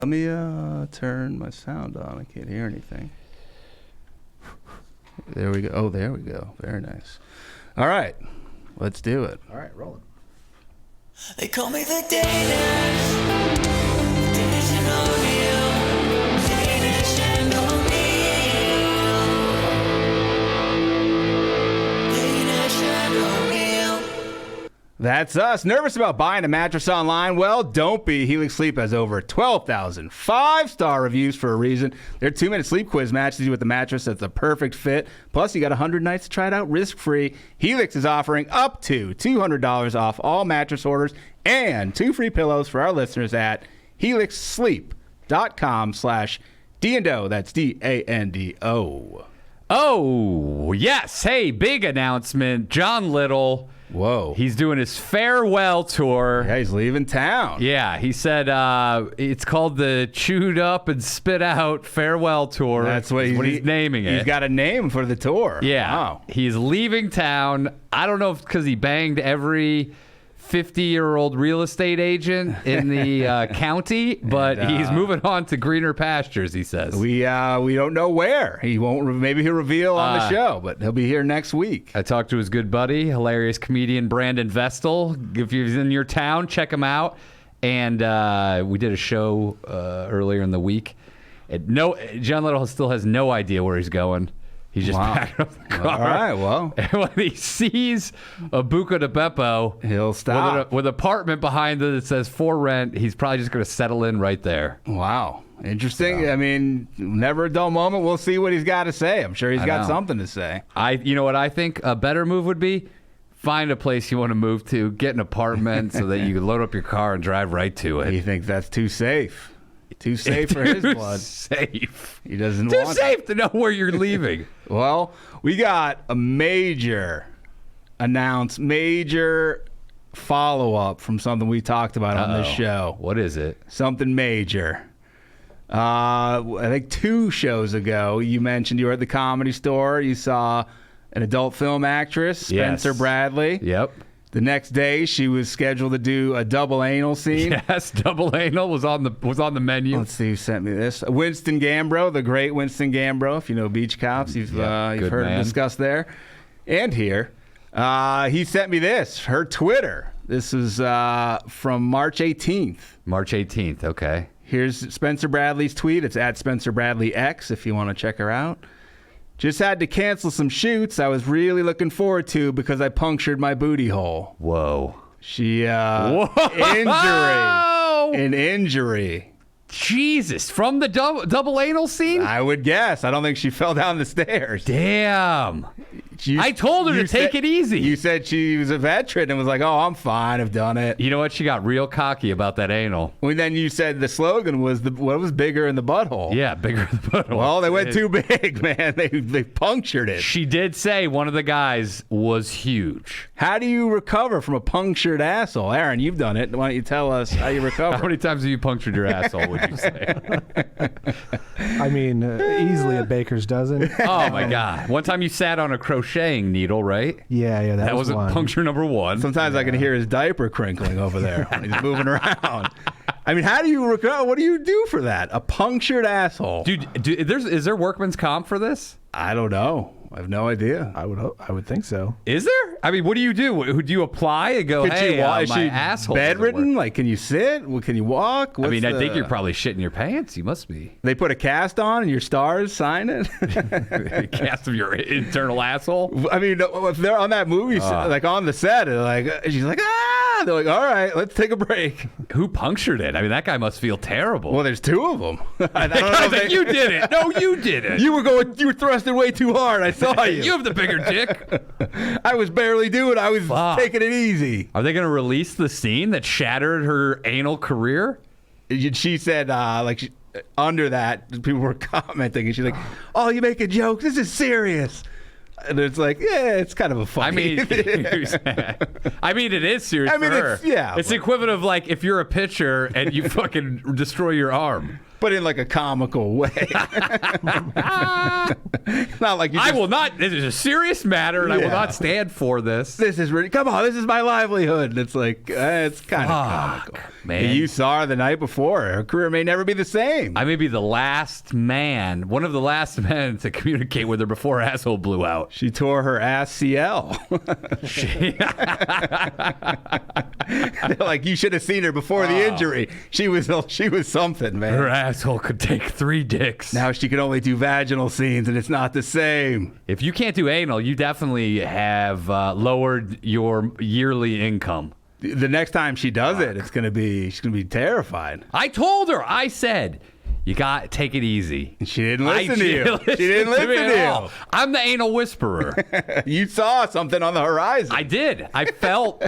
Let me turn my sound on. I can't hear anything. There we go. Oh, there we go. Very nice. All right. Let's do it. All right, rolling. They call me the Danish. Danish and O'Neill. Danish and O'Neill. Danish and O'Neill. That's us. Nervous about buying a mattress online? Well, don't be. Helix Sleep has over 12,000 5-star reviews for a reason. Their 2-minute sleep quiz matches you with the mattress that's the perfect fit. Plus, you got 100 nights to try it out risk-free. Helix is offering up to $200 off all mattress orders and 2 free pillows for our listeners at helixsleep.com/Dando. That's Dando. Oh, yes. Hey, big announcement. John Little. Whoa. He's doing his farewell tour. Yeah, he's leaving town. Yeah, he said it's called the Chewed Up and Spit Out Farewell Tour. That's what he's naming it. He's got a name for the tour. Yeah. Wow. He's leaving town. I don't know if it's because he banged every 50-year-old real estate agent in the county, but he's moving on to greener pastures, he says. We don't know where. He won't. Maybe he'll reveal on the show, but he'll be here next week. I talked to his good buddy, hilarious comedian Brandon Vestal. If he's in your town, check him out. And we did a show earlier in the week. John Little still has no idea where he's going. He's just packing up the car. All right, well. And when he sees a Buca de Beppo, he'll stop. With an apartment behind it that says for rent, he's probably just going to settle in right there. Wow. Interesting. I mean, never a dull moment. We'll see what he's got to say. I'm sure he's got something to say. You know what I think a better move would be? Find a place you want to move to, get an apartment so that you can load up your car and drive right to it. He thinks that's too safe. Too safe for his blood. Safe. He doesn't Too want safe to know where you're leaving. Well, we got a major follow-up from something we talked about on this show. What is it? Something major. I think 2 shows ago, you mentioned you were at the Comedy Store. You saw an adult film actress, Spencer Bradley. Yep. The next day, she was scheduled to do a double anal scene. Yes, double anal was on the menu. Let's see who sent me this. Winston Gambro, the great Winston Gambro. If you know Beach Cops, you've heard him discuss there and here. He sent me this, her Twitter. This is from March 18th. March 18th, okay. Here's Spencer Bradley's tweet. It's at Spencer Bradley X if you want to check her out. Just had to cancel some shoots I was really looking forward to because I punctured my booty hole. Whoa. She, Whoa. An injury. Jesus. From the double anal scene? I would guess. I don't think she fell down the stairs. Damn. I told her to take it easy. You said she was a veteran and was like, oh, I'm fine. I've done it. You know what? She got real cocky about that anal. Well, then you said the slogan was what was bigger in the butthole. Yeah, bigger in the butthole. Well, they went too big, man. They punctured it. She did say one of the guys was huge. How do you recover from a punctured asshole? Aaron, you've done it. Why don't you tell us how you recover? How many times have you punctured your asshole, would you say? I mean, easily a baker's dozen. Oh, my God. One time you sat on a crocheting needle, right? Yeah, that was one. Puncture number 1. Sometimes I can hear his diaper crinkling over there when he's moving around. I mean, how do you recover? What do you do for that? A punctured asshole. Dude, is there workman's comp for this? I don't know. I have no idea. I would think so. Is there? I mean, what do? Do you apply and go, hey, is my she asshole bedridden? Like, can you sit? Can you walk? I mean, I think you're probably shitting your pants. You must be. They put a cast on and your stars sign it? Cast of your internal asshole? I mean, if they're on that movie, like on the set, she's like, ah! They're like, all right, let's take a break. Who punctured it? I mean, that guy must feel terrible. Well, there's 2 of them. I don't know you did it. No, you did it. You were thrusting way too hard. I saw you. You have the bigger dick. I was barely doing it. I was taking it easy. Are they going to release the scene that shattered her anal career? She said, under that, people were commenting, and she's like, oh, you make a joke? This is serious. And it's like, yeah, it's kind of a funny. I mean, it is serious for her. It's the equivalent of like if you're a pitcher and you fucking destroy your arm. but in like a comical way. Not like you I just, will not. This is a serious matter, and I will Yeah. not stand for this. This is really, come on, this is my livelihood. And it's like, it's kind of comical. man. You saw her the night before. Her career may never be the same. I may be the last man, one of the last men to communicate with her before her asshole blew out. She tore her ass CL. Like, you should have seen her before the injury. She was something, man. Her asshole could take 3 dicks. Now she can only do vaginal scenes, and it's not the same. If you can't do anal, you definitely have lowered your yearly income. The next time she does it, she's gonna be terrified. I told her. I said, you got to take it easy. And she didn't listen to you. She She didn't listen me to at all. you. I'm the anal whisperer. You saw something on the horizon. I did. I felt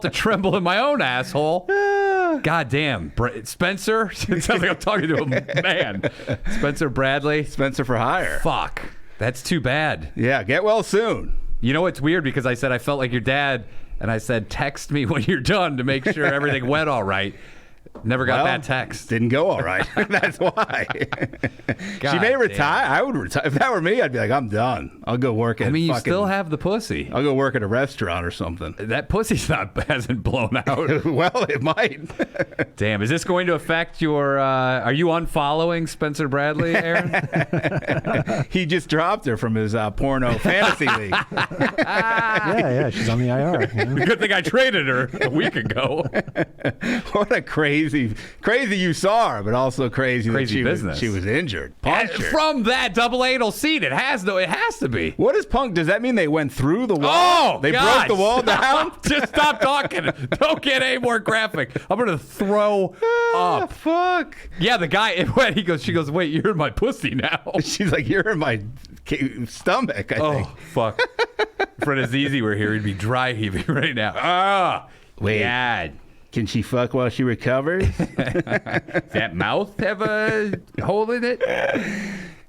a tremble in my own asshole. God damn. Spencer? It sounds like I'm talking to a man. Spencer Bradley? Spencer for hire. Fuck. That's too bad. Yeah, get well soon. You know, it's weird because I said I felt like your dad, and I said, text me when you're done to make sure everything went all right. Never got that text. Didn't go all right. That's why. She God may damn. retire. I would retire. If that were me, I'd be like, I'm done. I'll go work at I mean, you fucking, still have the pussy. I'll go work at a restaurant or something. That pussy's hasn't blown out. Well, it might. Damn, is this going to affect your, are you unfollowing Spencer Bradley, Aaron? He just dropped her from his porno fantasy league. Yeah, she's on the IR. You know? Good thing I traded her a week ago. What a crazy you saw her, but also crazy that Crazy she business. she was injured. Punctured. From that double anal seat, it has to be. What is punk? Does that mean they went through the wall? Oh, They God, broke the wall down? stop. Just stop talking. Don't get any more graphic. I'm gonna throw Ah, up. fuck. Yeah, the guy. She goes. Wait, you're in my pussy now. She's like, you're in my stomach, I think. Oh fuck. Fred Azizi were here, he'd be dry heaving right now. Ah, Wait. God. Can she fuck while she recovers? That mouth have a hole in it?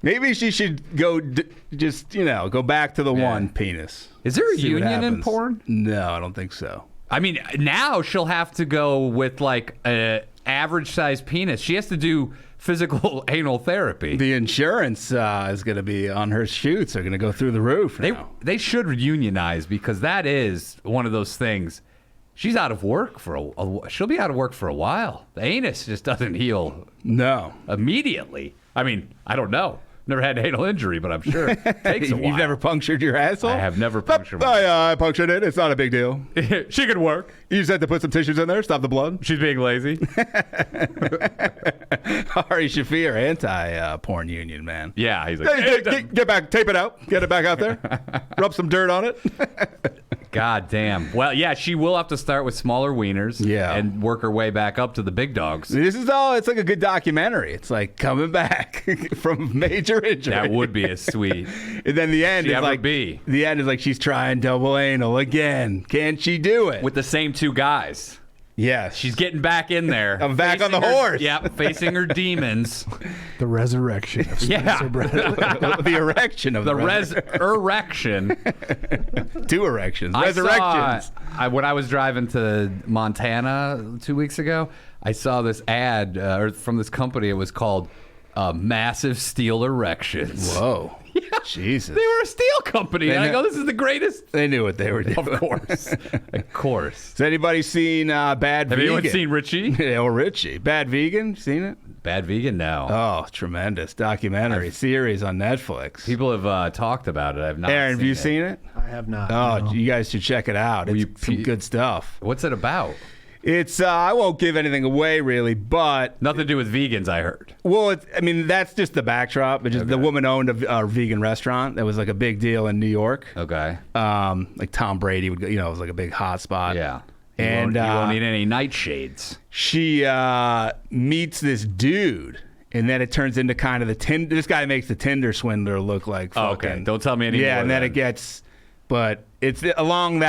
Maybe she should go go back to the one penis. Is there a See what union in happens. porn? No, I don't think so. I mean, now she'll have to go with like a average sized penis. She has to do physical anal therapy. The insurance is going to be on her shoots. They're going to go through the roof now. They should unionize because that is one of those things. She's out of work she'll be out of work for a while. The anus just doesn't heal No. immediately. I mean, I don't know. Never had an anal injury, but I'm sure it takes a while. You've never punctured your asshole? I have never punctured my I punctured it. It's not a big deal. She could work. You just had to put some tissues in there, stop the blood. She's being lazy. Ari Shafir, anti-porn union, man. Yeah, he's like, Hey, get back, tape it out, get it back out there, rub some dirt on it. God damn. Well, yeah, she will have to start with smaller wieners Yeah. and work her way back up to the big dogs. This is it's like a good documentary. It's like coming back from major injury. That would be a sweet. And then the end She is ever like be. the end is like she's trying double anal again. Can she do it? With the same 2 guys. yes. She's getting back in there. I'm back on the Facing her- horse. Yep, facing her demons. The resurrection of Yeah. Spencer Bradley. the erection of The the resurrection. 2 erections. I Resurrections. when I was driving to Montana 2 weeks ago, I saw this ad from this company. It was called Massive Steel Erections. Whoa. Jesus. They were a steel company. They And I know- go, this is the greatest. They knew what they were doing. Of course. Of course. Has anybody seen Bad Have Vegan? anyone seen Richie? Yeah, or Richie. Bad Vegan? Seen it? Bad Vegan? No. Oh, tremendous documentary series on Netflix. People have talked about it. I've not Aaron, seen have you it. seen it? I have not. Oh, no. you guys should check it out. Will It's you some pe- good stuff. What's it about? It's I won't give anything away really, but Nothing to do with vegans, I heard. that's just the backdrop. It's just the woman owned a vegan restaurant that was like a big deal in New York. Okay. Like Tom Brady would go, it was like a big hot spot. Yeah. And you won't need any nightshades. she meets this dude, and then it turns into kind of this guy makes the Tinder swindler look like Oh, fucking. okay. Don't tell me anymore. Yeah, and then then. it gets, but it's along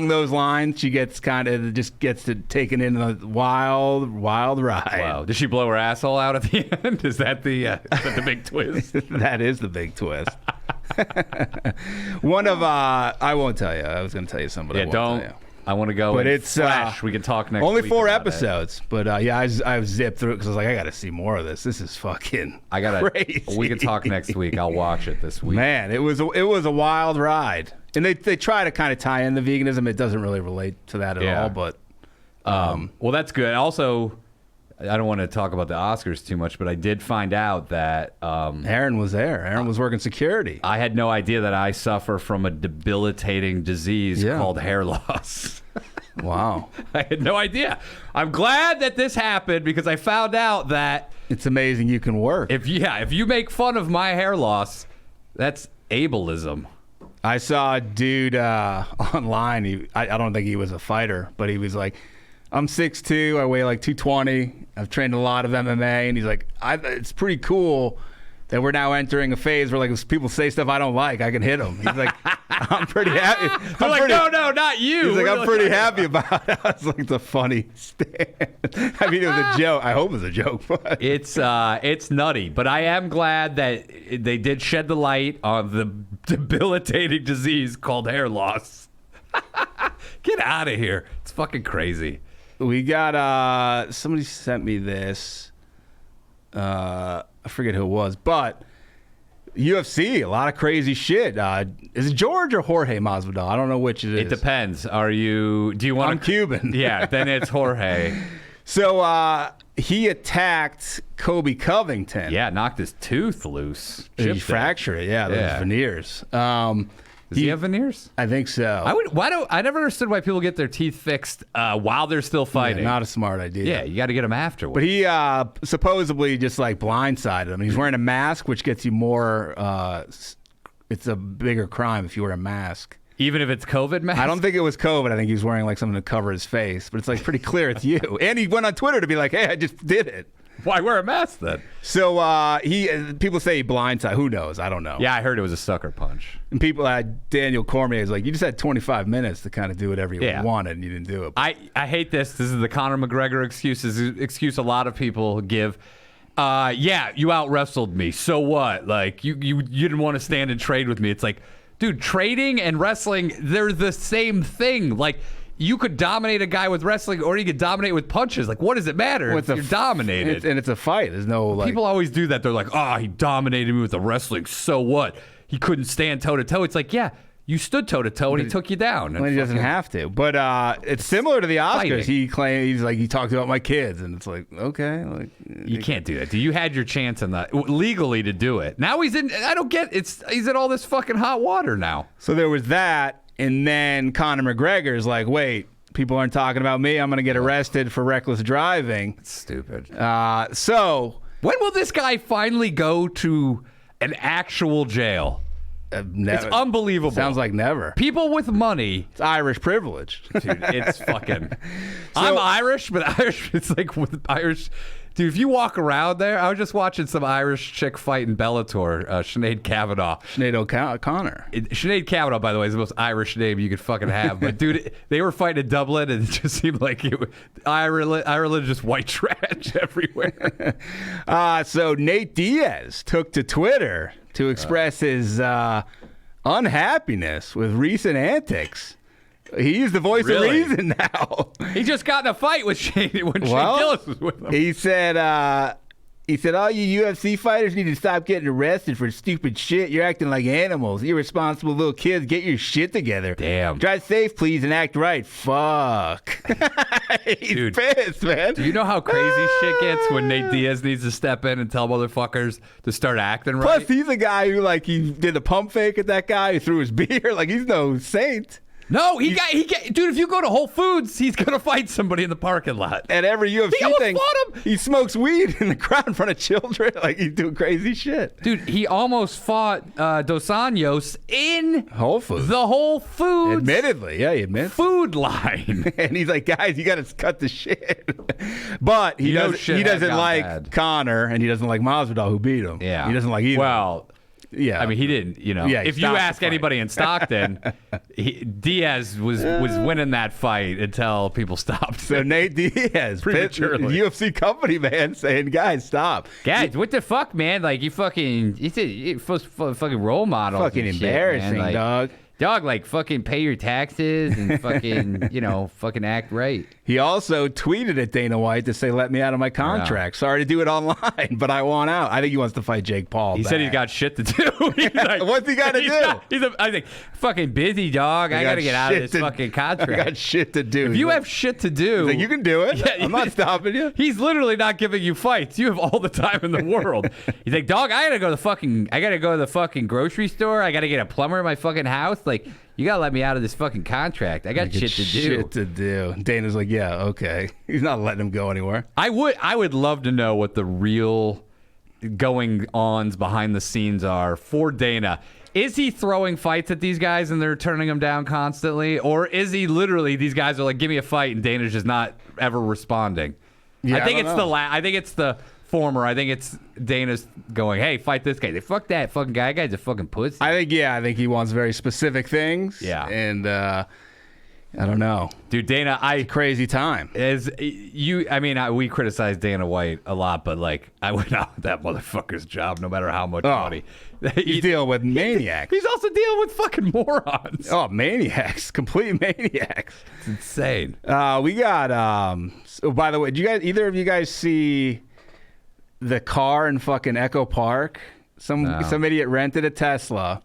those lines. She gets taken in a wild ride. Wow. Did she blow her asshole out at the end? Is that the big twist? That is the big twist. One of I won't tell you. I was going to tell you something. Yeah, I won't don't. tell you. I want to go. But in it's fresh. We can talk next. only week 4 about it. episodes. But I zipped through it because I was like, I got to see more of this. This is fucking I gotta. crazy. We can talk next week. I'll watch it this week. Man, it was a wild ride, and they try to kind of tie in the veganism. It doesn't really relate to that at Yeah. all, but Well, that's good. Also, I don't want to talk about the Oscars too much, but I did find out that Aaron was there. Aaron was working security. I had no idea that I suffer from a debilitating disease Yeah. called hair loss. Wow, I had no idea. I'm glad that this happened because I found out that it's amazing you can work. if you make fun of my hair loss, that's ableism. I saw a dude online. I don't think he was a fighter, but he was like, I'm 6'2", I weigh like 220. I've trained a lot of MMA, and he's like, it's pretty cool that we're now entering a phase where like if people say stuff I don't like, I can hit them. He's like, I'm pretty happy. I'm like, no, not you. He's like, We're I'm pretty happy about it. I was like, the funny stand. I mean, it was a joke. I hope it was a joke, but It's nutty, but I am glad that they did shed the light on the debilitating disease called hair loss. Get out of here. It's fucking crazy. we got somebody sent me this. I forget who it was, but UFC, a lot of crazy shit. Is it George or Jorge Masvidal? I don't know which it is. It depends. Do you want I'm Cuban. Yeah, then it's Jorge. So he attacked Kobe Covington. Yeah, knocked his tooth loose. He Chipped it. fractured it. Yeah, those Yeah. veneers. Does he have veneers? I think so. I never understood why people get their teeth fixed while they're still Yeah, fighting. not a smart idea. Yeah, you got to get them afterwards. But he supposedly just like blindsided him. He's wearing a mask, which gets you more. It's a bigger crime if you wear a mask. Even if it's COVID mask? I don't think it was COVID. I think he was wearing like something to cover his face. But it's like pretty clear it's you. And he went on Twitter to be like, "Hey, I just did it." Why wear a mask then? So people say he blindsided. Who knows? I don't know. Yeah, I heard it was a sucker punch. And people, Daniel Cormier is like, you just had 25 minutes to kind of do whatever you Yeah. wanted, and you didn't do it. I hate this. This is the Conor McGregor excuse. This is an excuse a lot of people give. Yeah, you out wrestled me. So what? Like you didn't want to stand and trade with me. It's like, dude, trading and wrestling, they're the same thing. Like you could dominate a guy with wrestling, or you could dominate with punches. Like, what does it matter? if you're dominated. and it's a fight. There's no like. People always do that. They're like, he dominated me with the wrestling. So what? He couldn't stand toe to toe. It's like, yeah, you stood toe to toe and he took you down. Well, he doesn't have to. But it's similar to the Oscars. Fighting. He talked about my kids, and it's like, okay, like You can't do that. You had your chance in that legally to do it. Now he's in. I don't get. He's in all this fucking hot water now. So there was that, and then Conor McGregor's like, wait, people aren't talking about me. I'm going to get arrested for reckless driving. It's stupid. So When will this guy finally go to an actual jail? It's unbelievable. Sounds like never. People with money. It's Irish privilege. Dude, it's fucking. I'm Irish, but Irish. It's like with Irish. Dude, if you walk around there, I was just watching some Irish chick fight in Bellator, Sinead Kavanaugh. Sinead O'Connor. Sinead Kavanaugh, by the way, is the most Irish name you could fucking have. But dude, they were fighting in Dublin, and it just seemed like Ireland just white trash everywhere. So Nate Diaz took to Twitter to express his unhappiness with recent antics. He's the voice Really? of reason now. He just got in a fight with Shane when Shane Gillis was with him. He said, all you UFC fighters need to stop getting arrested for stupid shit. You're acting like animals. Irresponsible little kids. Get your shit together. Damn. Drive safe, please, and act right. Fuck. He's Dude, pissed, man. Do you know how crazy shit gets when Nate Diaz needs to step in and tell motherfuckers to start acting right? Plus, he's a guy who, like, he did a pump fake at that guy who threw his beer. Like, he's no saint. No, he got dude, if you go to Whole Foods, he's gonna fight somebody in the parking lot. At every UFC He almost thing, fought him. he smokes weed in the crowd in front of children. Like, he's doing crazy shit. Dude, he almost fought Dos Anjos in Whole Foods. the Whole Foods Admittedly, yeah, he admits. food line. And he's like, guys, you got to cut the shit. But he know doesn't. shit He had doesn't gone like bad. Connor, and he doesn't like Masvidal, who beat him. Yeah. he doesn't like either. Well, yeah. I mean, he didn't, Yeah, he if you stopped the ask fight. anybody in Stockton, Diaz was winning that fight until people stopped. So Nate Diaz, Prematurely. UFC company man, saying, guys, stop. Guys, what the fuck, man? Like, you fucking role model. Fucking embarrassing, dog. Dog, like, fucking pay your taxes and fucking, fucking act right. He also tweeted at Dana White to say, let me out of my contract. Sorry to do it online, but I want out. I think he wants to fight Jake Paul. He said he's got shit to do. He's like, What's he got to do? I think, fucking busy, dog. I got to get out of this fucking contract. I got shit to do. If you have shit to do. He's like, you can do it. Yeah, I'm not stopping you. He's literally not giving you fights. You have all the time in the world. He's like, dog, I got to go to the fucking grocery store. I got to get a plumber in my fucking house. Like, you got to let me out of this fucking contract. I got shit to do. Shit to do. Dana's like, yeah, okay. He's not letting him go anywhere. I would love to know what the real going-ons behind the scenes are for Dana. Is he throwing fights at these guys and they're turning them down constantly? Or is he literally, these guys are like, give me a fight, and Dana's just not ever responding? Yeah, I think it's the former. I think it's Dana's going, hey, fight this guy. They fuck that fucking guy. That guy's a fucking pussy. I think he wants very specific things. Yeah. And I don't know. Dude, Dana, crazy time. We criticize Dana White a lot, but like, I would not want that motherfucker's job, no matter how much money. He's dealing with maniacs. He's also dealing with fucking morons. Oh, maniacs. Complete maniacs. It's insane. We got, by the way, did either of you guys see the car in fucking Echo Park? Some idiot rented a Tesla.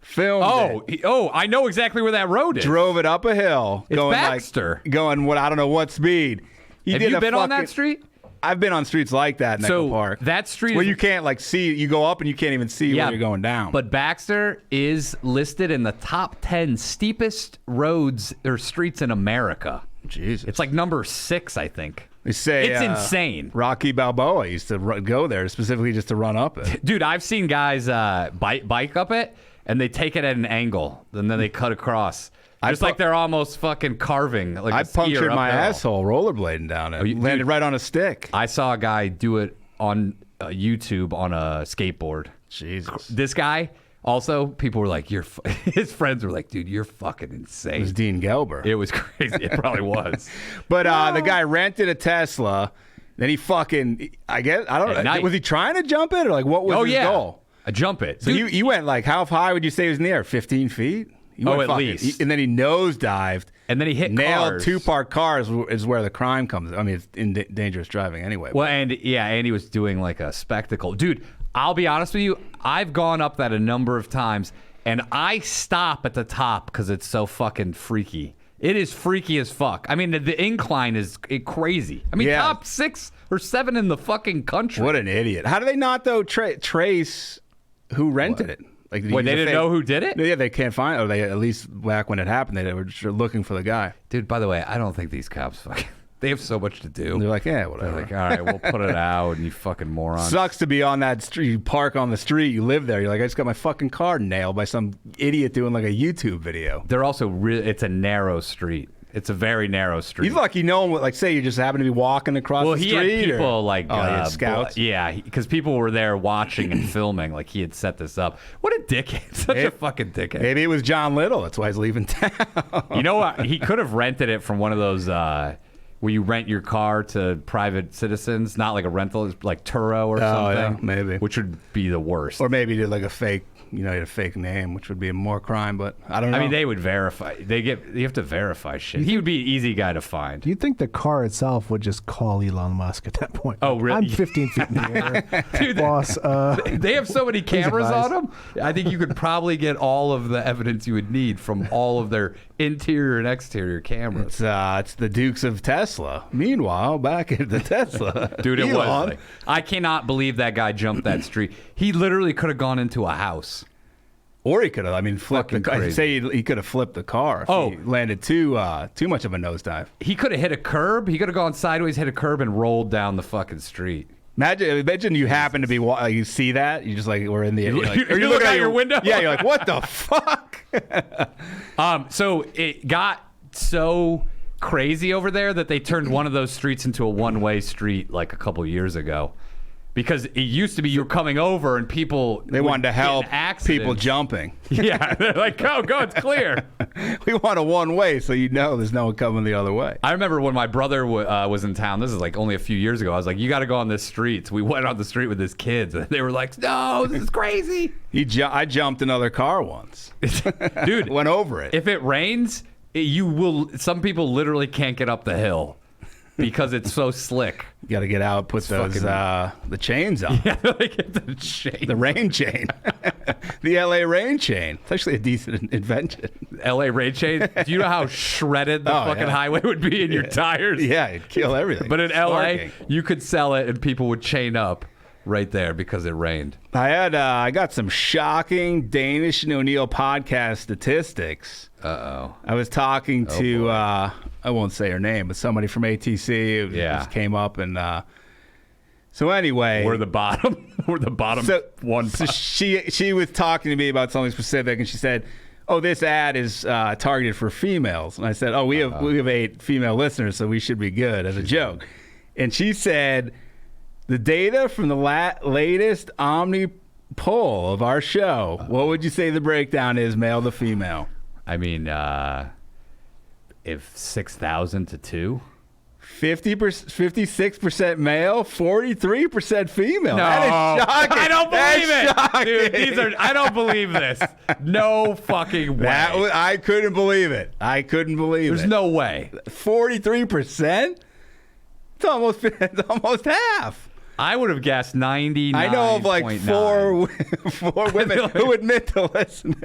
Filmed it. I know exactly where that road is. Drove it up a hill. It's Baxter. Going I don't know what speed. Have you been on that street? I've been on streets like that in Echo Park. That street where you can't like see, you go up and you can't even see where you're going down. But Baxter is listed in the top 10 steepest roads or streets in America. Jesus. It's like number 6, I think. They say it's insane. Rocky Balboa used to go there specifically just to run up it. Dude, I've seen guys bike up it, and they take it at an angle, and then they cut across. Just like they're almost fucking carving. Like I punctured my asshole rollerblading down it. Landed right on a stick. I saw a guy do it on YouTube on a skateboard. Jesus. This guy, also, people were like, his friends were like, dude, you're fucking insane. It was Dean Gelber. It was crazy. It probably was. But the guy rented a Tesla. Then he fucking, I don't know. Was he trying to jump it or like what was his goal? A jump it. So you went like, how high would you say he was in the air? 15 feet? At least. And then he nailed-dived. And then he hit nailed cars. 2 parked cars is where the crime comes. I mean, it's in dangerous driving anyway. Well, and he was doing like a spectacle. Dude, I'll be honest with you. I've gone up that a number of times, and I stop at the top because it's so fucking freaky. It is freaky as fuck. I mean, the incline is crazy. I mean, top 6 or 7 in the fucking country. What an idiot. How do they not, though, trace who rented it? Like, they didn't know who did it? Yeah, they can't find it. Or they, at least back when it happened, they were just looking for the guy. Dude, by the way, I don't think these cops fucking... They have so much to do. They're like, yeah, whatever. They're like, all right, we'll put it out, and you fucking moron. Sucks to be on that street. You park on the street. You live there. You're like, I just got my fucking car nailed by some idiot doing like a YouTube video. They're also it's a narrow street. It's a very narrow street. He's lucky no one, like, say you just happen to be walking across the street. Well, he had people like... he had scouts? Yeah, because people were there watching and filming. Like, he had set this up. What a dickhead. Such a fucking dickhead. Maybe it was John Little. That's why he's leaving town. You know what? He could have rented it from one of those... where you rent your car to private citizens, not like a rental, like Turo or something. Yeah, maybe. Which would be the worst. Or maybe he did like a fake, he had a fake name, which would be more crime, but I don't know. I mean, they would verify. You have to verify shit. He would be an easy guy to find. Do you think the car itself would just call Elon Musk at that point? Oh, really? I'm 15 feet in the air. Dude, boss. They have so many cameras on them. I think you could probably get all of the evidence you would need from all of their interior and exterior cameras. It's the Dukes of Tesla. Meanwhile, back at the Tesla. Dude, it was like, I cannot believe that guy jumped that street. He literally could have gone into a house. Or he could have, flipped the car. I'd say he could have flipped the car if he landed too much of a nosedive. He could have hit a curb. He could have gone sideways, hit a curb, and rolled down the fucking street. Imagine you happen to be, you see that, you just like, we're in the, you look out your window? Yeah, you're like, what the fuck? So it got so crazy over there that they turned one of those streets into a one-way street like a couple years ago. Because it used to be you were coming over and people They would wanted to get in help accidents. people jumping. Yeah, they're like, go, it's clear. We want a one-way so you know there's no one coming the other way. I remember when my brother was in town. This is like only a few years ago. I was like, you got to go on this street. So we went on the street with his kids. And they were like, no, this is crazy. I jumped another car once. Dude, Went over it. if it rains, some people literally can't get up the hill because it's so slick. You got to get out, put those the chains on. Yeah, like the chain. The rain chain. The LA rain chain. It's actually a decent invention. LA rain chain. Do you know how shredded the fucking highway would be in your tires? Yeah, it'd kill everything. But in Sparking. LA, you could sell it and people would chain up right there because it rained. I got some shocking Danish and O'Neill podcast statistics. Uh-oh. I was talking to I won't say her name, but somebody from ATC just came up and so anyway, We're the bottom. We're the bottom one. So she was talking to me about something specific, and she said, "Oh, this ad is targeted for females." And I said, "Oh, we have 8 female listeners, so we should be good," as a joke. And she said, "The data from the latest Omni poll of our show. What would you say the breakdown is, male to female?" I mean, if 6,000 to 2. 56% male, 43% female. No, That is shocking. I don't believe it, Shocking. dude. I don't believe this. No fucking way. I couldn't believe it. There's no way. 43%. It's almost half. I would have guessed 99. I know of like four women who admit to listening.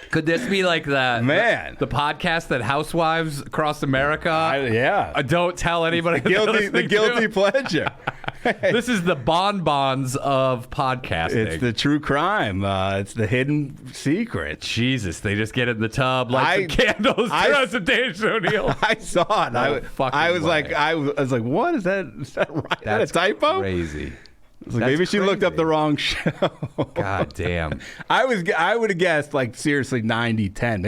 Could this be like the podcast that housewives across America don't tell anybody? The guilty pleasure. This is the bonbons of podcasting. It's the true crime. It's the hidden secret. Jesus, they just get in the tub, light some candles, throw some Danish O'Neill. I saw it. I was like, what is that? Is that right? Is that a typo? Crazy. Like maybe she looked up the wrong show. God damn. I would have guessed like seriously 90-10,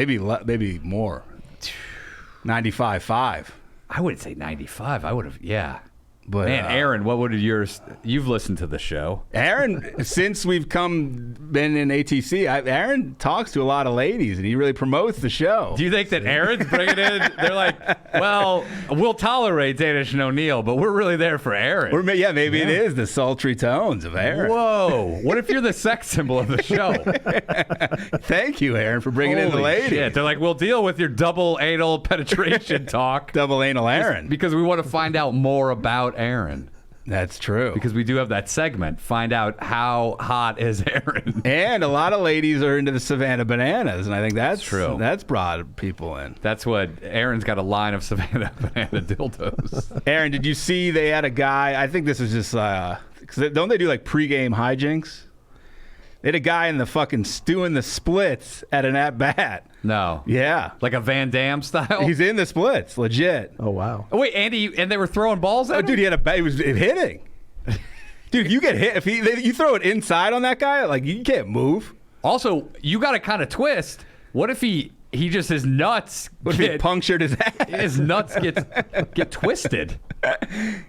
maybe more. 95-5. I wouldn't say 95. I would have, yeah. But man, Aaron, what would yours? You've listened to the show. Aaron, since we've been in ATC, Aaron talks to a lot of ladies, and he really promotes the show. Do you think that Aaron's bringing in? They're like, well, we'll tolerate Danish and O'Neill, but we're really there for Aaron. Maybe it is the sultry tones of Aaron. Whoa! What if you're the sex symbol of the show? Thank you, Aaron, for bringing in the ladies. Shit. They're like, we'll deal with your double anal penetration talk. Double anal Aaron. Because we want to find out more about Aaron. That's true. Because we do have that segment. Find out how hot is Aaron. And a lot of ladies are into the Savannah Bananas, and I think that's true. That's brought people in. That's what Aaron's got, a line of Savannah Banana dildos. Aaron, did you see they had a guy? I think this is just because don't they do like pregame hijinks? They had a guy in the fucking doing the splits at an at bat. No. Yeah. Like a Van Damme style? He's in the splits, legit. Oh, wow. Oh, wait, and they were throwing balls at him? Dude, he was hitting. Dude, if you get hit, you throw it inside on that guy, like you can't move. Also, you got to kind of twist. What if he just, his nuts What if he punctured his ass? His nuts get twisted.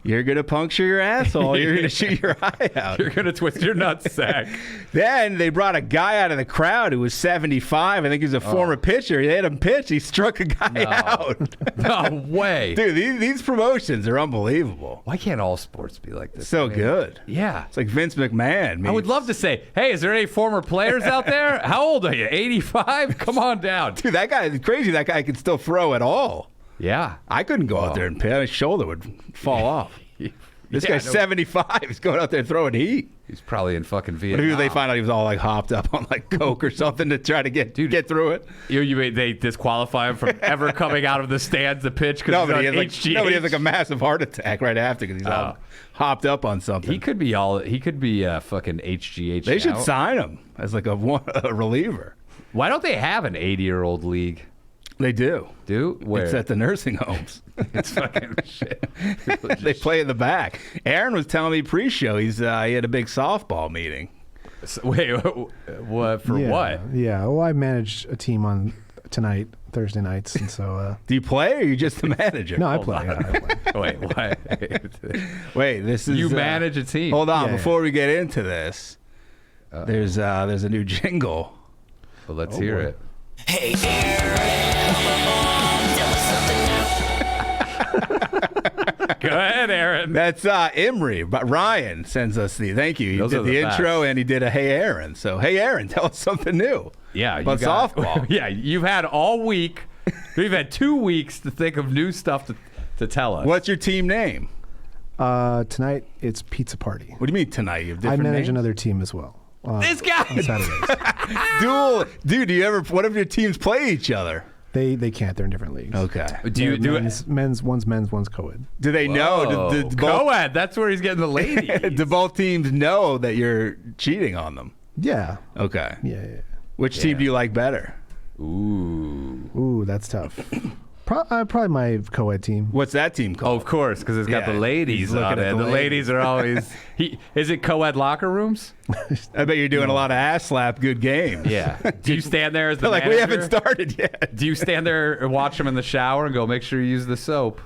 You're going to puncture your asshole. You're going to shoot your eye out. You're going to twist your nutsack. Then they brought a guy out of the crowd who was 75. I think he was a former pitcher. They had him pitch. He struck a guy out. No way. Dude, these promotions are unbelievable. Why can't all sports be like this? So good. Yeah. It's like Vince McMahon. I would love to say, hey, is there any former players out there? How old are you? 85? Come on down. Dude, that guy is crazy. That guy can still throw at all. Yeah. I couldn't go out there and pitch. My shoulder would fall off. This guy's 75. He's going out there throwing heat. He's probably in fucking What Vietnam. if they find out he was all like hopped up on like coke or something to try to get through it? They disqualify him from ever coming out of the stands to pitch because Nobody he's on HGH. has like a massive heart attack right after because he's all hopped up on something. He could be fucking HGH. They should out. sign him as like a reliever. Why don't they have an 80-year-old league? They do. Where? It's at the nursing homes. It's fucking shit. They play in the back. Aaron was telling me pre-show he had a big softball meeting. Wait, what for? Yeah, What? Yeah. Well, I managed a team on tonight, Thursday nights, and so. Do you play or are you just the manager? No, I play. Yeah, I play. Wait, what? Wait, this is You manage a team. Hold on, Yeah, before we get into this, there's a new jingle. Well, let's hear boy. it. Hey, Aaron, tell us something now. Go ahead, Aaron. That's Imri, but Ryan sends us the thank you. He Those are did the the intro best. and he did a Hey Aaron. So Hey Aaron, tell us something new. Yeah, about you got, softball. Yeah, you've had all week. We've had 2 weeks to think of new stuff to tell us. What's your team name? Tonight it's pizza party. What do you mean tonight? You have I different manage names? another team as well. This guy? On Saturdays. Duel, dude. Do you ever? What if your teams play each other? They can't. They're in different leagues. Okay. Do you do men's, one's men's, one's co-ed. Do they know? Whoa. Do both, Co-ed, that's where he's getting the ladies. do both teams know that you're cheating on them? Yeah. Okay. Yeah. Which team do you like better? Ooh. Ooh, that's tough. Probably my co-ed team. What's that team Oh, called? of course, because it's got Yeah, the ladies he's looking on at it. the The ladies. ladies are always. Is it co-ed locker rooms? I bet you're doing a lot of ass slap good games. Yeah. Do you stand there as the Like manager? we haven't started yet. Do you stand there and watch them in the shower and go, make sure you use the soap?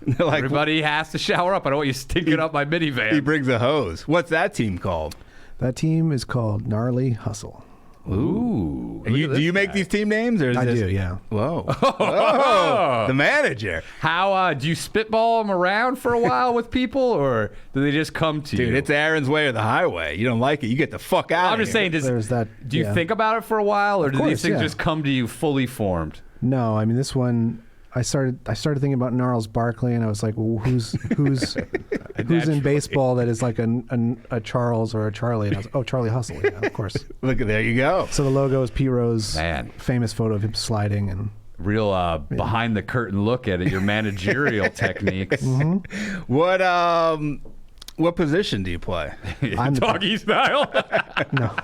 They're like Everybody has to shower up. I don't want you stinking up my minivan. he brings a hose. What's that team called? That team is called Gnarly Hustle. Ooh. Do you make these team names or is I this- do, yeah. Whoa. Oh, the manager. How do you spitball them around for a while with people, or do they just come to you? Dude, it's Aaron's way or the highway. You don't like it, you get the fuck out. I'm just saying, There's that. do you yeah. think about it for a while, or do these course, things yeah. just come to you fully formed? No, I mean this one. I started thinking about Gnarls Barkley, and I was like, well, who's in baseball that is like a Charles or a Charlie? And I was like, oh, Charlie Hustle, yeah, of course. Look, there you go. So the logo is Pete Rose, Man. famous photo of him sliding, and Real behind the curtain look at it, your managerial techniques. What position do you play? I'm the, Doggy style. no,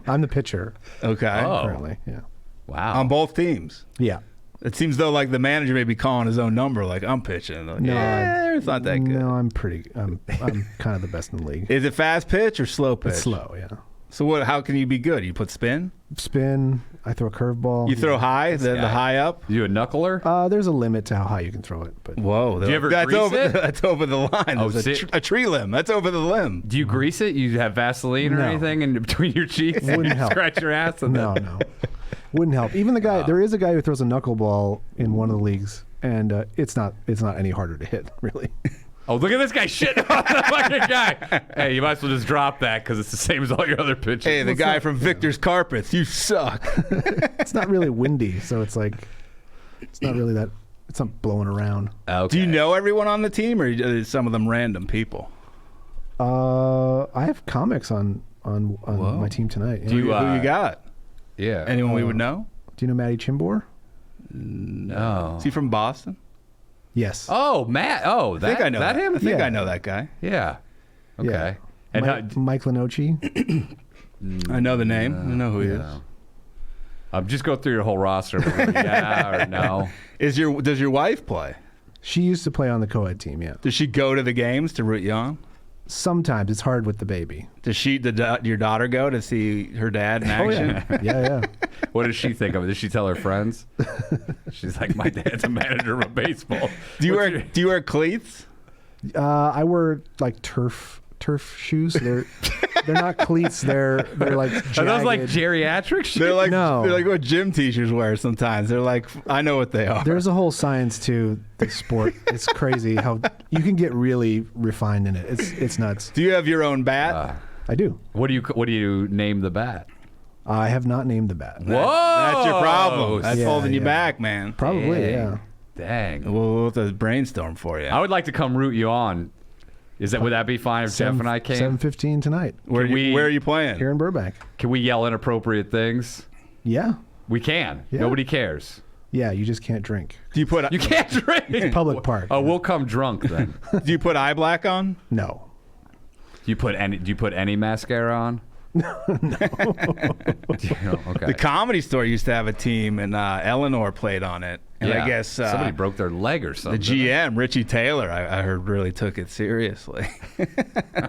I'm the pitcher Okay. Oh. currently. Yeah, Wow. On both teams. yeah. It seems though like the manager may be calling his own number, like I'm pitching. Like, No, yeah, it's not that good. No, I'm kind of the best in the league. Is it fast pitch or slow pitch? It's slow, yeah. So what? How can you be good? You put spin. Spin. I throw a curveball. You throw high, the guy. high up. You a knuckler? There's a limit to how high you can throw it, but Whoa! Do you ever that's grease over. it? That's over the line. Oh, There's sit- a tree limb. That's over the limb. Do you grease it? You have Vaseline or No. anything in between your cheeks? Wouldn't You help. Scratch your ass. And no, wouldn't help. Even the guy. There is a guy who throws a knuckleball in one of the leagues, and it's not any harder to hit, really. Oh, look at this guy shitting on the fucking guy. Hey, you might as well just drop that because it's the same as all your other pitches. Hey, the guy from Victor's Carpets. You suck. It's not really windy, so it's like it's not really that. It's not blowing around. Okay. Do you know everyone on the team, or is some of them random people? I have comics on my team tonight. Yeah. Do you, Who you got? Yeah. Anyone we would know? Do you know Matty Chimbor? No. Is he from Boston? Yes. Oh, Matt. Oh, I think I know that him? I think Yeah. I know that guy. Yeah. Okay. Yeah. And Mike Lenoci. I know the name. I know who he is. just go through your whole roster. Yeah or no? Does your wife play? She used to play on the co-ed team. Yeah. Does she go to the games to root you on? Sometimes it's hard with the baby. Does your daughter go to see her dad in action? Oh yeah. Yeah. What does she think of it? Does she tell her friends? She's like, my dad's a manager of a baseball. Do you wear cleats? I wear like turf shoes. They're not cleats. They're like jagged. Are those like geriatric shit? They're like No. they're like what gym teachers wear sometimes. They're like I know what they are. There's a whole science to the sport. It's crazy how you can get really refined in it. It's nuts. Do you have your own bat? I do. What do you name the bat? I have not named the bat. Whoa! That's your problem. That's Yeah, holding you yeah. back, man. Probably, Dang. yeah. Dang. We'll have to brainstorm for you. I would like to come root you on. Would that be fine if Jeff and I came? 7:15 tonight Where are you playing? here in Burbank. Can we yell inappropriate things? Yeah, We can. Yeah. Nobody cares. yeah. You just can't drink. Do you put You can't drink. Public park. Oh, we'll come drunk then. do you put eye black on? No. Do you put any mascara on? No. Okay. The Comedy Store used to have a team, and Eleanor played on it. And Yeah. I guess somebody broke their leg or the something. GM, Richie Taylor, I heard really took it seriously,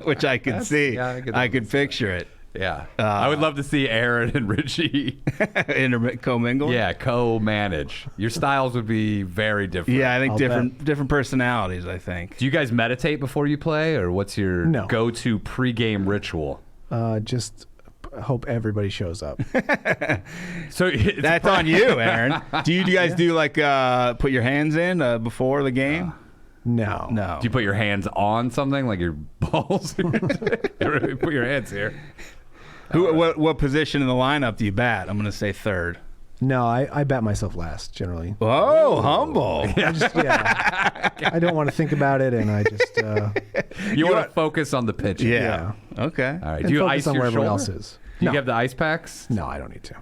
which I could see. yeah, I could I could picture it. Yeah. I would love to see Aaron and Richie commingle. Yeah, co-manage. Your styles would be very different. Yeah, I think different personalities, I think. Do you guys meditate before you play, or what's your go-to pregame ritual? Just hope everybody shows up. So that's on you, Aaron. Do you guys do like put your hands in before the game? No. Do you put your hands on something like your balls? Put your hands here. What position in the lineup do you bat? I'm going to say third. No, I bat myself last generally. Oh, humble. I don't want to think about it, and I just you want to focus on the pitch. Yeah. Okay. All right. Do you ice your shoulder? Else is. Do you have the ice packs? No, I don't need to.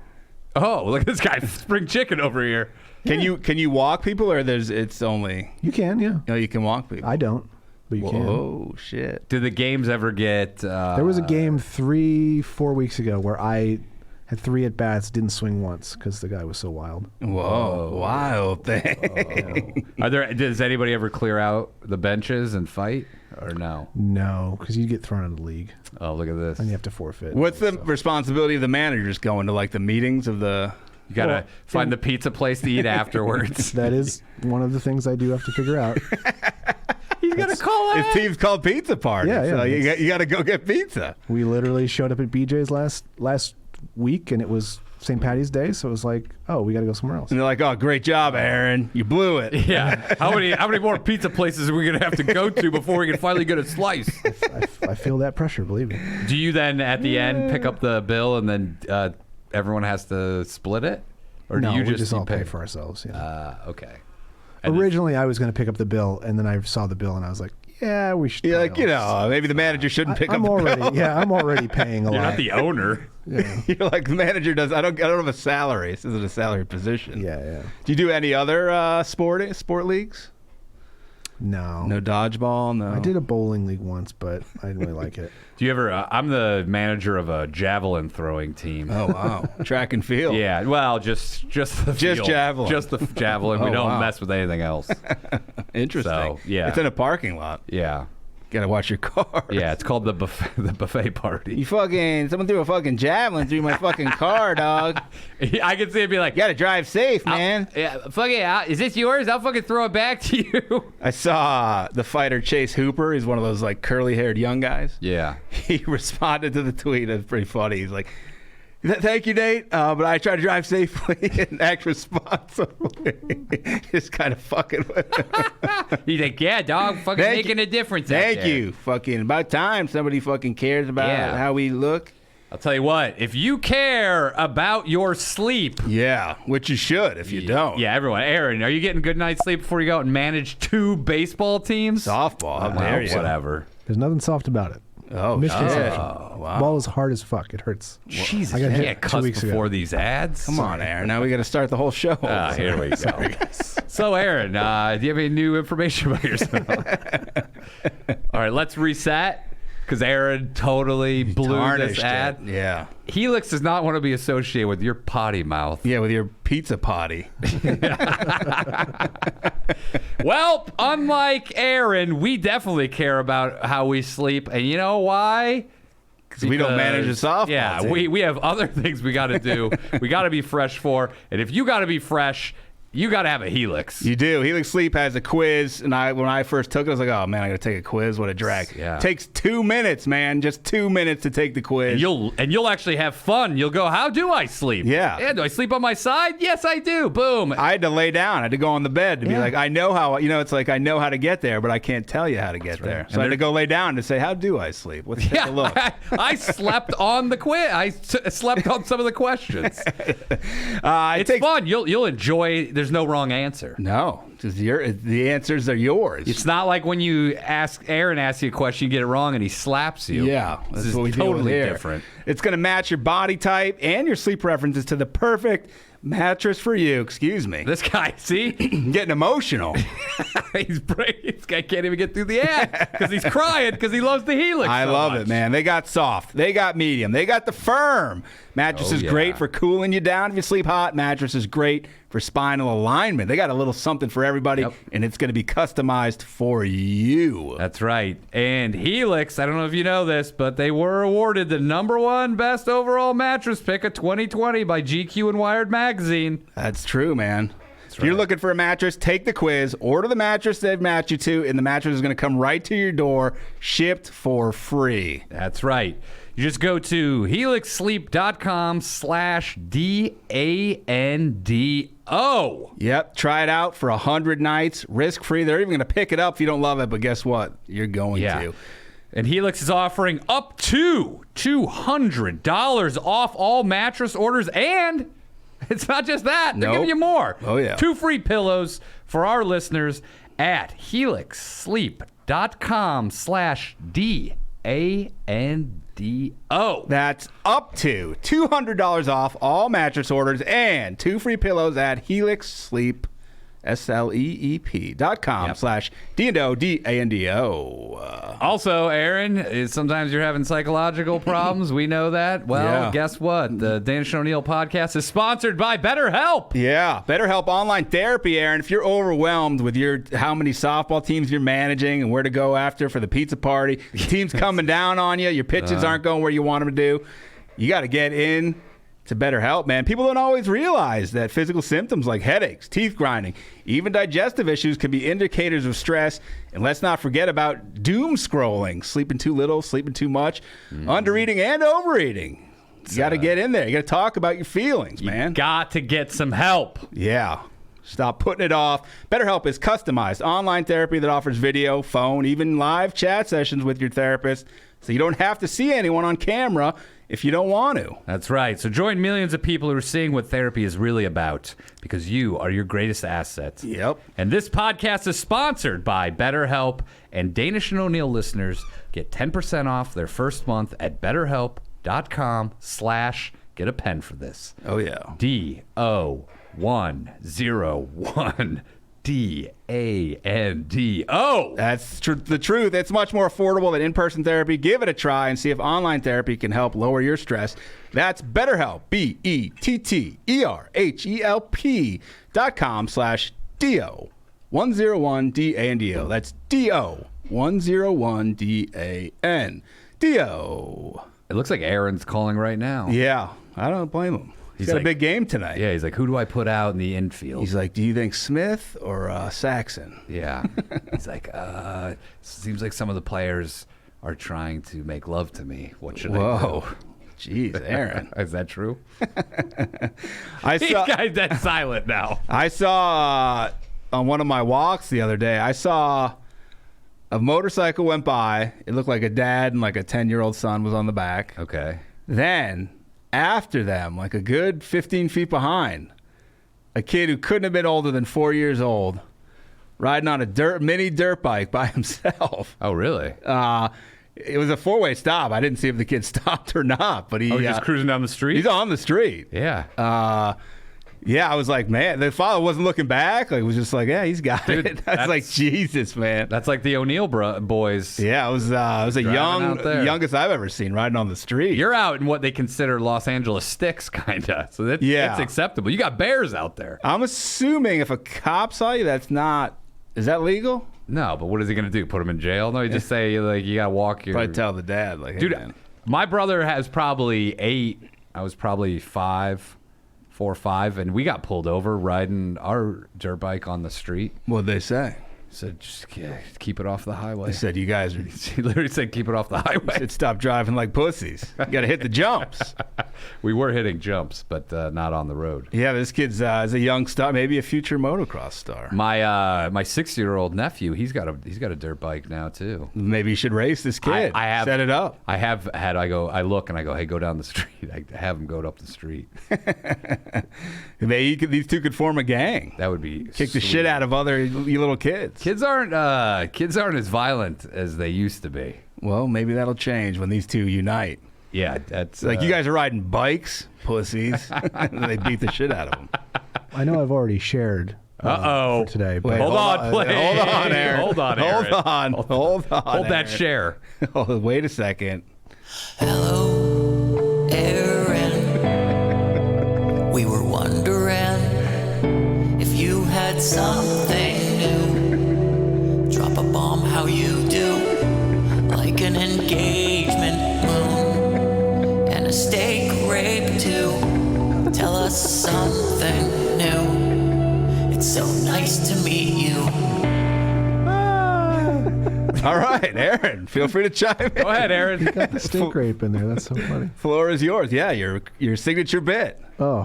Oh, look at this guy, spring chicken over here. Can you walk people, or it's only you can? Yeah. No, you can walk people. I don't. But you can. Oh, shit. Did the games ever get... there was a game 3-4 weeks ago where I had 3 at-bats, didn't swing once because the guy was so wild. Whoa, wild thing. Does anybody ever clear out the benches and fight, or no? No, because you get thrown out of the league. Oh, look at this. And you have to forfeit. What's the responsibility of the managers going to like the meetings of the... You got to find the pizza place to eat afterwards. That is one of the things I do have to figure out. He's going to call it. His team's called Pizza Party. Yeah. So you got to go get pizza. We literally showed up at BJ's last week, and it was St. Patty's Day, so it was like, oh, we got to go somewhere else. And they're like, oh, great job, Aaron. You blew it. Yeah. How many more pizza places are we going to have to go to before we can finally get a slice? I feel that pressure, believe me. Do you then, at the end, pick up the bill and then everyone has to split it? Or no, do you we just all pay for ourselves. Yeah. Okay. Originally, I was going to pick up the bill, and then I saw the bill, and I was like, yeah, we should. You're like, maybe the manager shouldn't pick up the bill. Yeah, I'm already paying a lot. You're not the owner. Yeah. You're like, the manager does. I don't have a salary. This isn't a salary position. Yeah. Do you do any other sport leagues? No. No dodgeball? No. I did a bowling league once, but I didn't really like it. Do you ever... I'm the manager of a javelin throwing team. Oh, wow. Track and field. Yeah, well, just the field. Just javelin. Just the javelin. We don't mess with anything else. Interesting. So, yeah. It's in a parking lot. Yeah. Gotta watch your car. Yeah, it's called the buffet party. Someone threw a fucking javelin through my fucking car, dog. I can see it be like, you gotta drive safe, man. Is this yours? I'll fucking throw it back to you. I saw the fighter Chase Hooper. He's one of those like curly-haired young guys. Yeah. He responded to the tweet. It's pretty funny. He's like, thank you, Nate, but I try to drive safely and act responsibly. Just kind of fucking with him. He's like, yeah, dog, fucking making a difference. Thank you. Fucking about time somebody fucking cares about how we look. I'll tell you what, if you care about your sleep. Yeah, which you should if you don't. Yeah, everyone. Aaron, are you getting good night's sleep before you go out and manage 2 baseball teams? Softball. Whatever. There's nothing soft about it. Oh, wow. Ball is hard as fuck. It hurts. Jesus, I got hit can't 2 cuss weeks before ago. these ads. Come on, Aaron. Now we got to start the whole show. Here we go. So, Aaron, do you have any new information about yourself? All right, let's reset. Because Aaron totally blew this ad. Yeah. Helix does not want to be associated with your potty mouth. Yeah, with your pizza potty. Well, unlike Aaron, we definitely care about how we sleep. And you know why? Because we don't manage a softball team. We have other things we got to do. We got to be fresh for. And if you got to be fresh, you got to have a Helix. You do. Helix Sleep has a quiz, and when I first took it, I was like, oh, man, I got to take a quiz. What a drag. Yeah. Takes 2 minutes, man. Just 2 minutes to take the quiz. And you'll actually have fun. You'll go, how do I sleep? Yeah. Do I sleep on my side? Yes, I do. Boom. I had to lay down. I had to go on the bed to be like, I know how, it's like I know how to get there, but I can't tell you how to get there. So I had to go lay down to say, how do I sleep? Let's take a look. I slept on the quiz. I slept on some of the questions. It's fun. You'll enjoy. There's no wrong answer. No, the answers are yours. It's not like when Aaron asks you a question, you get it wrong, and he slaps you. Yeah, this is totally different. It's going to match your body type and your sleep preferences to the perfect mattress for you. Excuse me. This guy, see? Getting emotional. This guy can't even get through the ad because he's crying because he loves the Helix. I love it, man. They got soft. They got medium. They got the firm. Mattress Oh, is yeah. great for cooling you down if you sleep hot. Mattress is great for spinal alignment. They got a little something for everybody, Yep. and it's going to be customized for you. That's right. And Helix, I don't know if you know this, but they were awarded the #1 best overall mattress pick of 2020 by GQ and Wired Magazine. That's true, man. If you're right. looking for a mattress, take the quiz, order the mattress they've matched you to, and the mattress is going to come right to your door, shipped for free. That's right. You just go to helixsleep.com/DANDO. Yep, try it out for 100 nights, risk-free. They're even going to pick it up if you don't love it, but guess what? You're going to. And Helix is offering up to $200 off all mattress orders, and it's not just that. They're Nope. giving you more. Oh, yeah. 2 free pillows for our listeners at helixsleep.com/DANDO. That's up to $200 off all mattress orders and 2 free pillows at helixsleep.com/DANDO, DANDO. Also, Aaron, sometimes you're having psychological problems. We know that. Well, Yeah. guess what? The Danish and O'Neill podcast is sponsored by BetterHelp. Yeah, BetterHelp Online Therapy, Aaron. If you're overwhelmed with how many softball teams you're managing and where to go after for the pizza party, the team's coming down on you, your pitches aren't going where you want them to do, you got to get in to BetterHelp, man. People don't always realize that physical symptoms like headaches, teeth grinding, even digestive issues can be indicators of stress. And let's not forget about doom scrolling, sleeping too little, sleeping too much, undereating and overeating. You got to get in there. You got to talk about your feelings, man. Got to get some help. Yeah. Stop putting it off. BetterHelp is customized online therapy that offers video, phone, even live chat sessions with your therapist, so you don't have to see anyone on camera if you don't want to. That's right. So join millions of people who are seeing what therapy is really about, because you are your greatest asset. Yep. And this podcast is sponsored by BetterHelp, and Danish and O'Neill listeners get 10% off their first month at betterhelp.com/ get a pen for this. Oh, yeah. DO101 DANDO. That's the truth. It's much more affordable than in-person therapy. Give it a try and see if online therapy can help lower your stress. That's BetterHelp, BETTERHELP.com/DO101 DANDO. That's DO101 DANDO. It looks like Aaron's calling right now. Yeah, I don't blame him. He's got like- a big game tonight. Yeah, he's like, who do I put out in the infield? He's like, do you think Smith or Saxon? Yeah. He's like, seems like some of the players are trying to make love to me. What should Whoa. I Jeez, Aaron. do? Is that true? I This saw, guy's that silent now. I saw on one of my walks the other day, I saw a motorcycle went by. It looked like a dad and like a 10-year-old son was on the back. Okay. Then, after them, like a good 15 feet behind, a kid who couldn't have been older than 4 years old, riding on a mini dirt bike by himself. Oh, really? It was a 4-way stop. I didn't see if the kid stopped or not, but he Oh, just cruising down the street? he's on the street. Yeah. Yeah, I was like, man, the father wasn't looking back. Like, it was just like, yeah, he's got Dude, it. I was that's- like, Jesus, man. That's like the O'Neill boys. Yeah, it was a Driving out there. youngest I've ever seen riding on the street. You're out in what they consider Los Angeles sticks, kind of. So that's acceptable. You got bears out there. I'm assuming if a cop saw you, is that legal? No, but what is he going to do? Put him in jail? No, you just say, like, you got to walk your... Probably tell the dad, like, hey, Dude, man. my brother has probably 8. I was probably 5, 4 or 5, and we got pulled over riding our dirt bike on the street. What'd they say? Said, just keep it off the highway. They said, you guys are... He literally said, keep it off the highway. Said, stop driving like pussies. You got to hit the jumps. We were hitting jumps, but not on the road. Yeah, this kid's is a young star, maybe a future motocross star. My 6-year-old nephew, he's got a dirt bike now too. Maybe you should race this kid. I have set it up. I have had. I look and I go, hey, go down the street. I have him go up the street. Maybe these two could form a gang. That would be Kick the sweet. shit out of you little kids. Kids aren't as violent as they used to be. Well, maybe that'll change when these two unite. Yeah, that's Like, you guys are riding bikes, pussies. And they beat the shit out of them. I know I've already shared Uh-oh. for today, but Wait, Hold on, please. Hold on, Aaron. Hold on, Aaron. Hold on. Hold on. Hold that Aaron. share. Oh, wait a second. Hello, Aaron. add something new. Drop a bomb how you do, like an engagement moon. And a steak rape too. Tell us something new. It's so nice to meet you. All right, Aaron, feel free to chime in. Go ahead, Aaron. Got the steak rape in there. That's so funny. Floor is yours. Yeah, your signature bit. Oh.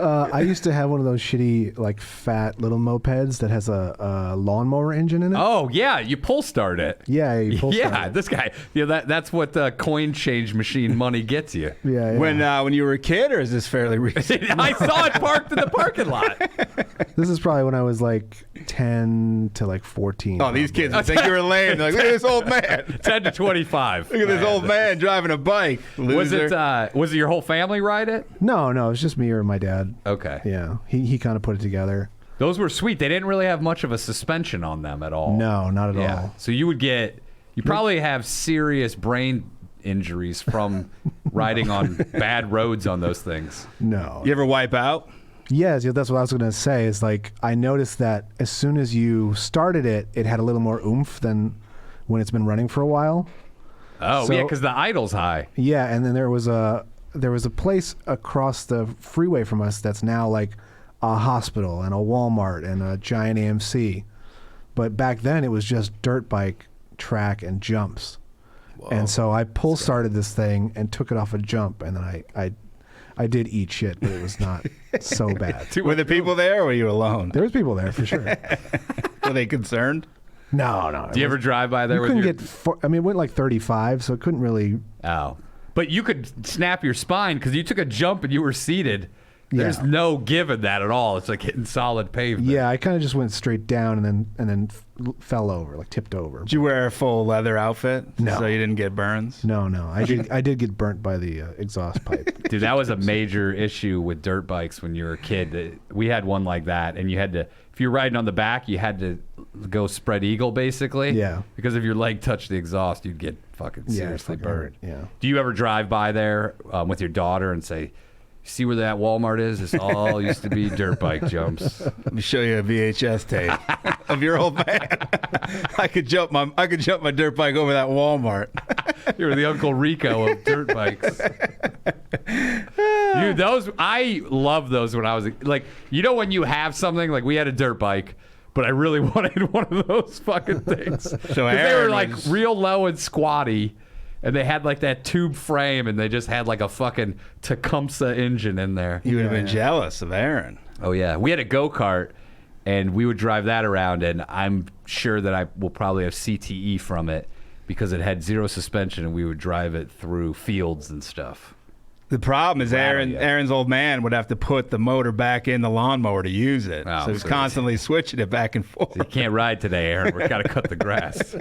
I used to have one of those shitty, like, fat little mopeds that has a lawnmower engine in it. Oh yeah, you pull start it. Yeah, you pull start Yeah, it. this guy. Yeah, that's what the coin change machine money gets you. Yeah, yeah. When you were a kid, or is this fairly recent? I saw it parked in the parking lot. This is probably when I was like 10 to like 14. Oh, these kids would think you were lame. They're like, look at this old man. 10 to 25. Look at this old man driving a bike. Was Loser. it your whole family ride it? No, it was just me or my dad. Okay. Yeah, he kind of put it together. Those were sweet. They didn't really have much of a suspension on them at all. No, not at Yeah. all. So you probably have serious brain injuries from riding on bad roads on those things. No. You ever wipe out? Yes, yeah, that's what I was going to say. Is like I noticed that as soon as you started it, it had a little more oomph than when it's been running for a while. Oh, So- yeah, because the idle's high. Yeah, and then there was a place across the freeway from us that's now like a hospital and a Walmart and a giant AMC. But back then it was just dirt bike track and jumps. And so I pull started this thing and took it off a jump, and then I did eat shit, but it was not so bad. Were the people there, or were you alone? There was people there for sure. Were they concerned? No. Do you ever drive by there You with couldn't your... get. It went like 35, so it couldn't really. Oh. But you could snap your spine because you took a jump and you were seated. There's Yeah. no give in that at all. It's like hitting solid pavement. Yeah, I kind of just went straight down and then fell over, like tipped over. Did you wear a full leather outfit No. so you didn't get burns? No, I did get burnt by the exhaust pipe. Dude, that was a major issue with dirt bikes when you were a kid. We had one like that, and you had to, if you're riding on the back, you had to go spread eagle, basically. Yeah. Because if your leg touched the exhaust, you'd get fucking seriously fucking burned. hurt, yeah. Do you ever drive by there with your daughter and say, see where that Walmart is? This all used to be dirt bike jumps. Let me show you a VHS tape of your old man. I could jump my dirt bike over that Walmart. You were the Uncle Rico of dirt bikes. Dude, I love those when I was like, when you have something, like we had a dirt bike, but I really wanted one of those fucking things. So 'Cause they were Aaron like was- real low and squatty, and they had like that tube frame, and they just had like a fucking Tecumseh engine in there. You would have been jealous of Aaron. Oh yeah, we had a go-kart, and we would drive that around, and I'm sure that I will probably have CTE from it because it had zero suspension, and we would drive it through fields and stuff. The problem is Rattle, Aaron's old man would have to put the motor back in the lawnmower to use it. Oh, so he's so constantly switching it back and forth. You can't ride today, Aaron. We've got to cut the grass.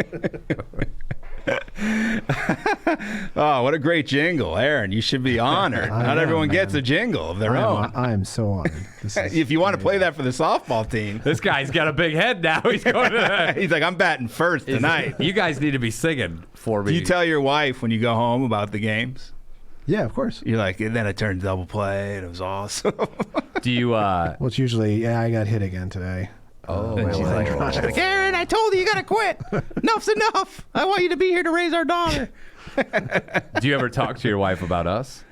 Oh, what a great jingle, Aaron. You should be honored. I Not am, everyone man. gets a jingle of their own. I am so honored. This is If you want to play that for the softball team, This guy's got a big head now. He's going to. he's like, I'm batting first tonight. You guys need to be singing for me. Do you tell your wife when you go home about the games? yeah, of course. You're like, and then it turned double play, and it was awesome. Do you? Well, it's usually I got hit again today. Oh, And she's like, Aaron, I told you got to quit. Enough's enough. I want you to be here to raise our daughter. do you ever talk to your wife about us?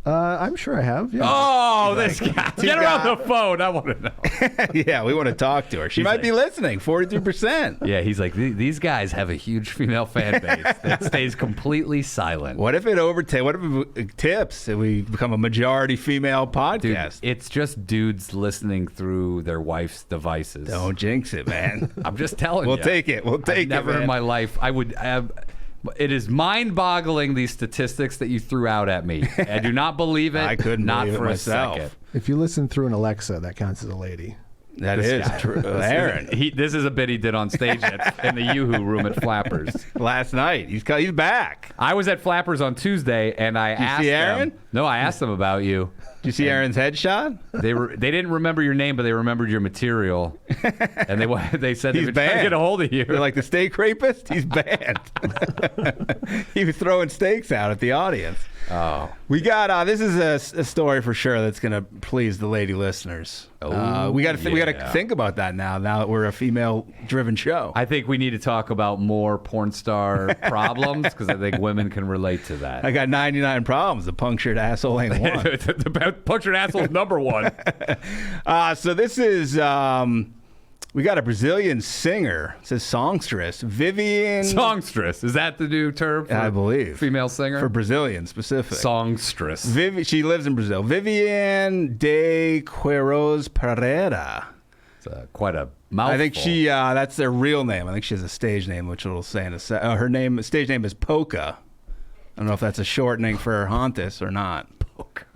I'm sure I have. Yeah. Oh, this guy! Get her on the phone. I want to know. Yeah, we want to talk to her. She might be listening. 43%. Yeah, he's like, these guys have a huge female fan base that stays completely silent. What if it overtakes? What if it tips and we become a majority female Dude, podcast? it's just dudes listening through their wife's devices. Don't jinx it, man. I'm just telling you. We'll take it. We'll take it, Never man. in my life I would have. It is mind-boggling, these statistics that you threw out at me. I do not believe it. I couldn't not believe it for myself. a second. If you listen through an Alexa, that counts as a lady. That is true. Aaron, This is a bit he did on stage in the Yoo-Hoo room at Flappers. last night, he's back. I was at Flappers on Tuesday, and I asked see them. Aaron? No, I asked them about you. Did you see Aaron's headshot? They didn't remember your name, but they remembered your material, and they said they He's were trying to banned. get a hold of you. They're like the steak rapist. He's banned. He was throwing steaks out at the audience. Oh. We got this is a story for sure that's gonna please the lady listeners. We got to think about that now that we're a female-driven show. I think we need to talk about more porn star problems because I think women can relate to that. I got 99 problems. The punctured asshole ain't one. The punctured asshole is number one. So this is we got a Brazilian singer. It says songstress Vivian. Songstress. Is that the new term for I believe. female singer? For Brazilian specific. Songstress. She lives in Brazil. Vivian de Queiroz Pereira. It's quite a mouthful. I think she that's their real name. I think she has a stage name, which it'll say in a sec. Her stage name is Polka. I don't know if that's a shortening for Hontus or not. Polka.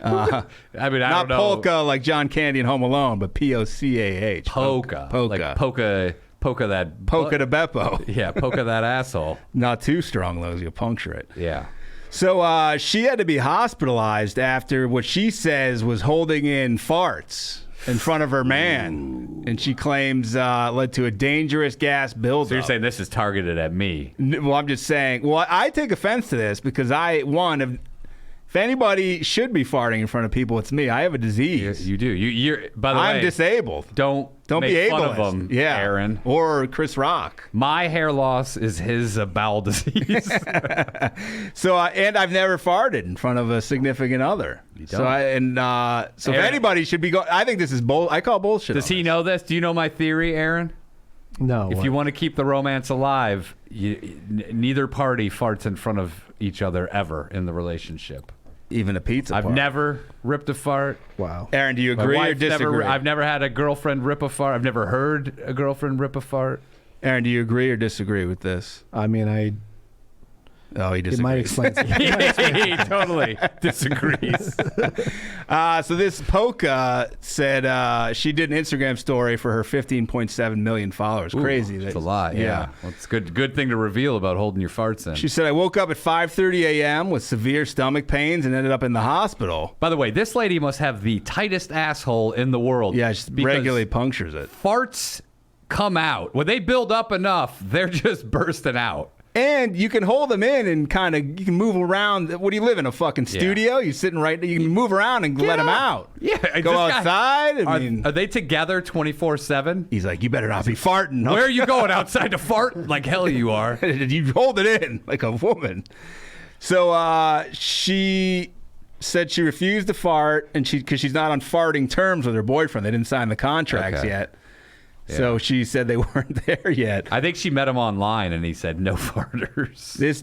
I mean, I not don't know. polka like John Candy in Home Alone, but P-O-C-A-H. Polka. Polka. Like polka that. Polka de Beppo. Yeah, polka that asshole. Not too strong, though, as you'll puncture it. Yeah. So she had to be hospitalized after what she says was holding in farts in front of her man. And she claims led to a dangerous gas buildup. So you're saying this is targeted at me? Well, I'm just saying. Well, I take offense to this because if anybody should be farting in front of people, it's me. I have a disease. You do. You're. By the way, I'm disabled. Don't be make fun ableist. of them, yeah. Aaron. Or Chris Rock. My hair loss is his bowel disease. So, and I've never farted in front of a significant other. So, Aaron, if anybody should be going, I think this is I call bullshit. Does he know this? Do you know my theory, Aaron? No. If you want to keep the romance alive, neither party farts in front of each other ever in the relationship. Even a pizza I've part. never ripped a fart. Wow. Aaron, do you My agree or wife's disagree? I've never had a girlfriend rip a fart. I've never heard a girlfriend rip a fart. Aaron, do you agree or disagree with this? I mean, Oh, he it disagrees. might explain something. He totally disagrees. So this Polka said she did an Instagram story for her 15.7 million followers. Crazy. That's a lot. Yeah. Well, it's good thing to reveal about holding your farts in. She said, I woke up at 5:30 a.m. with severe stomach pains and ended up in the hospital. By the way, this lady must have the tightest asshole in the world. Yeah, she regularly punctures it. Farts come out. When they build up enough, they're just bursting out. And you can hold them in and you can move around. What do you live in, a fucking studio? You're sitting right there. You can move around and let them out. Yeah. Go outside. Are they together 24/7? He's like, you better not be farting. Where are you going, outside to fart? Like hell you are. You hold it in like a woman. So she said she refused to fart because she's not on farting terms with her boyfriend. They didn't sign the contracts yet. So she said they weren't there yet. I think she met him online, and he said no farters. This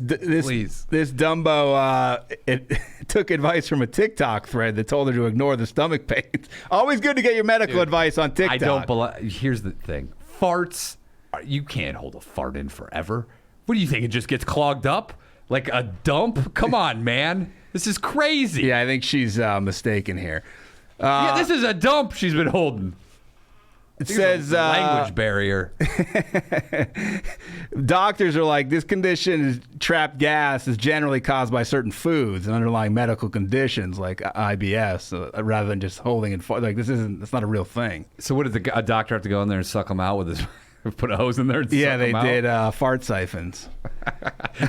Dumbo it took advice from a TikTok thread that told her to ignore the stomach pains. Always good to get your medical advice on TikTok. I don't believe. Here's the thing: farts. You can't hold a fart in forever. What do you think? It just gets clogged up like a dump? Come on, man. This is crazy. Yeah, I think she's mistaken here. Yeah, this is a dump she's been holding. It says language barrier. Doctors are like, this condition is trapped gas is generally caused by certain foods and underlying medical conditions like IBS, rather than just holding and like that's not a real thing. So what did a doctor have to go in there and suck them out with his? Put a hose in there and yeah, suck they them did out? fart siphons.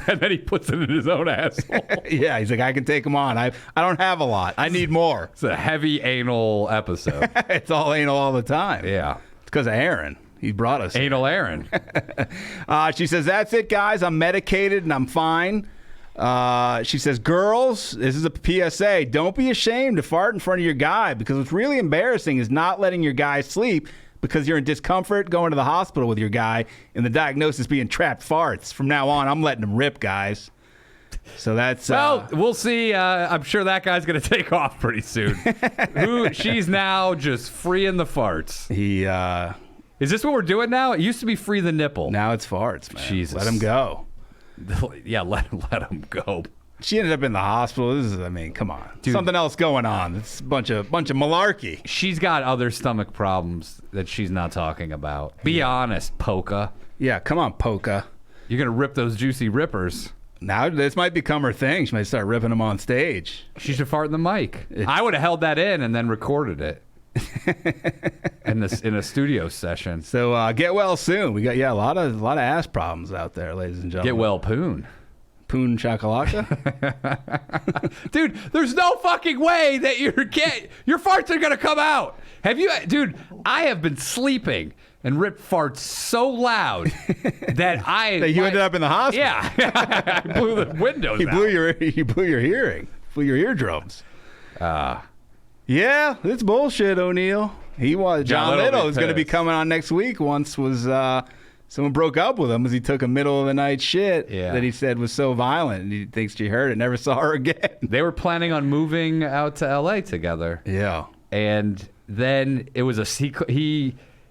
And then he puts it in his own asshole. Yeah, he's like, I can take them on. I don't have a lot. I need more. It's a heavy anal episode. It's all anal all the time. Yeah. It's because of Aaron. He brought us. Anal Aaron. She says, that's it, guys. I'm medicated and I'm fine. She says, girls, this is a PSA. Don't be ashamed to fart in front of your guy, because what's really embarrassing is not letting your guy sleep because you're in discomfort, going to the hospital with your guy, and the diagnosis being trapped farts. From now on, I'm letting them rip, guys. So that's... Well, we'll see. I'm sure that guy's going to take off pretty soon. She's now just freeing the farts. Is this what we're doing now? It used to be free the nipple. Now it's farts, man. Jesus. Let him go. Yeah, let him go. She ended up in the hospital. Come on. Dude, something else going on. It's a bunch of malarkey. She's got other stomach problems that she's not talking about. Be honest, Polka. Yeah, come on, Polka. You're going to rip those juicy rippers. Now this might become her thing. She might start ripping them on stage. She should fart in the mic. I would have held that in and then recorded it in a studio session. So get well soon. We got a lot of ass problems out there, ladies and gentlemen. Get well poon. Poon Chakalaka? Dude, there's no fucking way that your farts are gonna come out. Have you, dude? I have been sleeping and ripped farts so loud that That you ended up in the hospital. Yeah, I blew the windows You out. blew your hearing. Blew your eardrums. Yeah, it's bullshit, O'Neill. John Little is going to be coming on next week. Once someone broke up with him because he took a middle of the night shit that he said was so violent, and he thinks she heard it, never saw her again. They were planning on moving out to L.A. together. Yeah. And then it was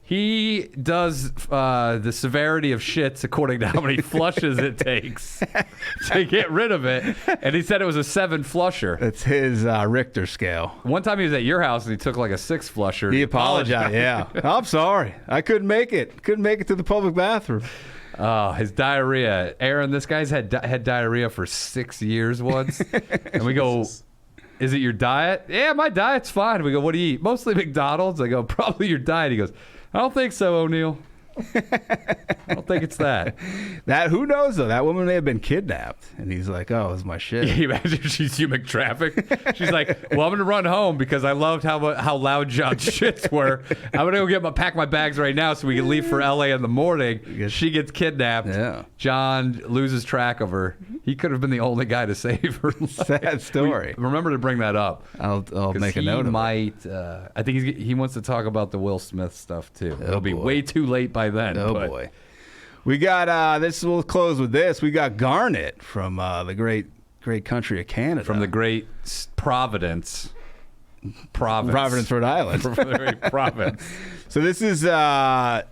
he does the severity of shits according to how many flushes it takes to get rid of it. And he said it was a 7 flusher. It's his Richter scale. One time he was at your house and he took like a 6 flusher. He apologized. Yeah. I'm sorry. I couldn't make it. Couldn't make it to the public bathroom. Oh, his diarrhea. Aaron, this guy's had diarrhea for 6 years once. And we go, is it your diet? Yeah, my diet's fine. We go, what do you eat? Mostly McDonald's. I go, probably your diet. He goes, I don't think so, O'Neill. I don't think it's that. Who knows though? That woman may have been kidnapped, and he's like, "Oh, this is my shit." Can you imagine she's human trafficked? She's like, "Well, I'm gonna run home because I loved how loud John's shits were. I'm gonna go pack my bags right now so we can leave for LA in the morning." She gets kidnapped. Yeah. John loses track of her. He could have been the only guy to save her. Sad story. Remember to bring that up. I'll make a note of it. I think he wants to talk about the Will Smith stuff too. It'll be way too late by then. Oh boy. We got this. We'll close with this. We got Garnet from the great country of Canada, from the great Providence, Rhode Island. From the great province. So this is a